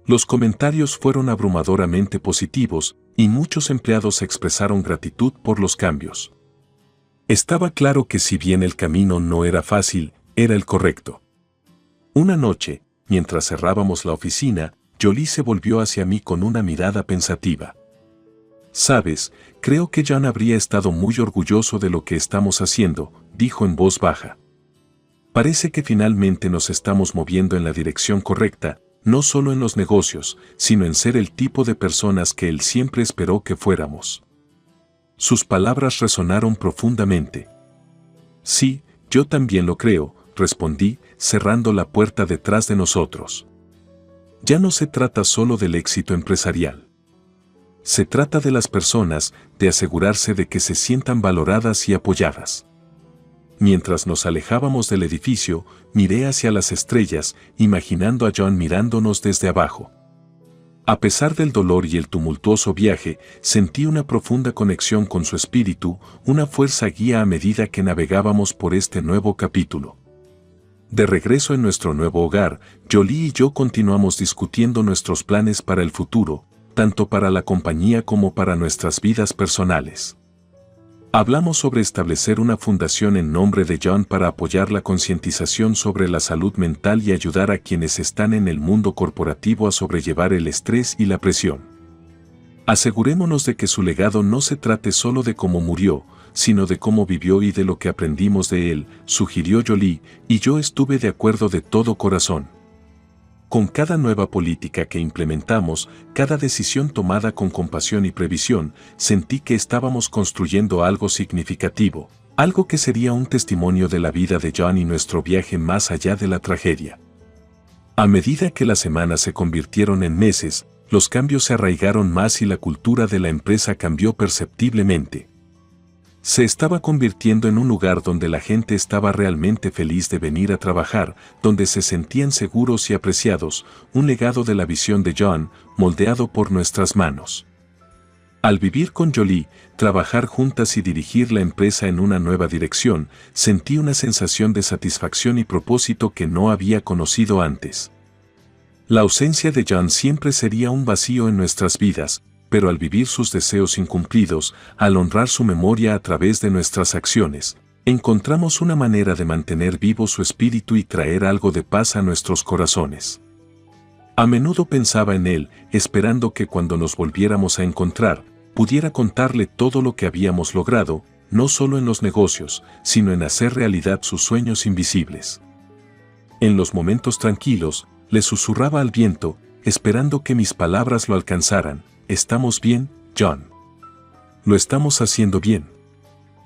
Los comentarios fueron abrumadoramente positivos y muchos empleados expresaron gratitud por los cambios. Estaba claro que si bien el camino no era fácil, era el correcto. Una noche, mientras cerrábamos la oficina, Jolie se volvió hacia mí con una mirada pensativa. «Sabes, creo que John habría estado muy orgulloso de lo que estamos haciendo», dijo en voz baja. «Parece que finalmente nos estamos moviendo en la dirección correcta, no solo en los negocios, sino en ser el tipo de personas que él siempre esperó que fuéramos». Sus palabras resonaron profundamente. «Sí, yo también lo creo», respondí, cerrando la puerta detrás de nosotros. Ya no se trata solo del éxito empresarial. Se trata de las personas, de asegurarse de que se sientan valoradas y apoyadas. Mientras nos alejábamos del edificio, miré hacia las estrellas, imaginando a John mirándonos desde abajo. A pesar del dolor y el tumultuoso viaje, sentí una profunda conexión con su espíritu, una fuerza guía a medida que navegábamos por este nuevo capítulo. De regreso en nuestro nuevo hogar, Jolie y yo continuamos discutiendo nuestros planes para el futuro, tanto para la compañía como para nuestras vidas personales. Hablamos sobre establecer una fundación en nombre de John para apoyar la concientización sobre la salud mental y ayudar a quienes están en el mundo corporativo a sobrellevar el estrés y la presión. Asegurémonos de que su legado no se trate solo de cómo murió, sino de cómo vivió y de lo que aprendimos de él, sugirió Jolie, y yo estuve de acuerdo de todo corazón. Con cada nueva política que implementamos, cada decisión tomada con compasión y previsión, sentí que estábamos construyendo algo significativo, algo que sería un testimonio de la vida de John y nuestro viaje más allá de la tragedia. A medida que las semanas se convirtieron en meses, los cambios se arraigaron más y la cultura de la empresa cambió perceptiblemente. Se estaba convirtiendo en un lugar donde la gente estaba realmente feliz de venir a trabajar, donde se sentían seguros y apreciados, un legado de la visión de John, moldeado por nuestras manos. Al vivir con Jolie, trabajar juntas y dirigir la empresa en una nueva dirección, sentí una sensación de satisfacción y propósito que no había conocido antes. La ausencia de John siempre sería un vacío en nuestras vidas, pero al vivir sus deseos incumplidos, al honrar su memoria a través de nuestras acciones, encontramos una manera de mantener vivo su espíritu y traer algo de paz a nuestros corazones. A menudo pensaba en él, esperando que cuando nos volviéramos a encontrar, pudiera contarle todo lo que habíamos logrado, no solo en los negocios, sino en hacer realidad sus sueños invisibles. En los momentos tranquilos, le susurraba al viento, esperando que mis palabras lo alcanzaran. «Estamos bien, John. Lo estamos haciendo bien».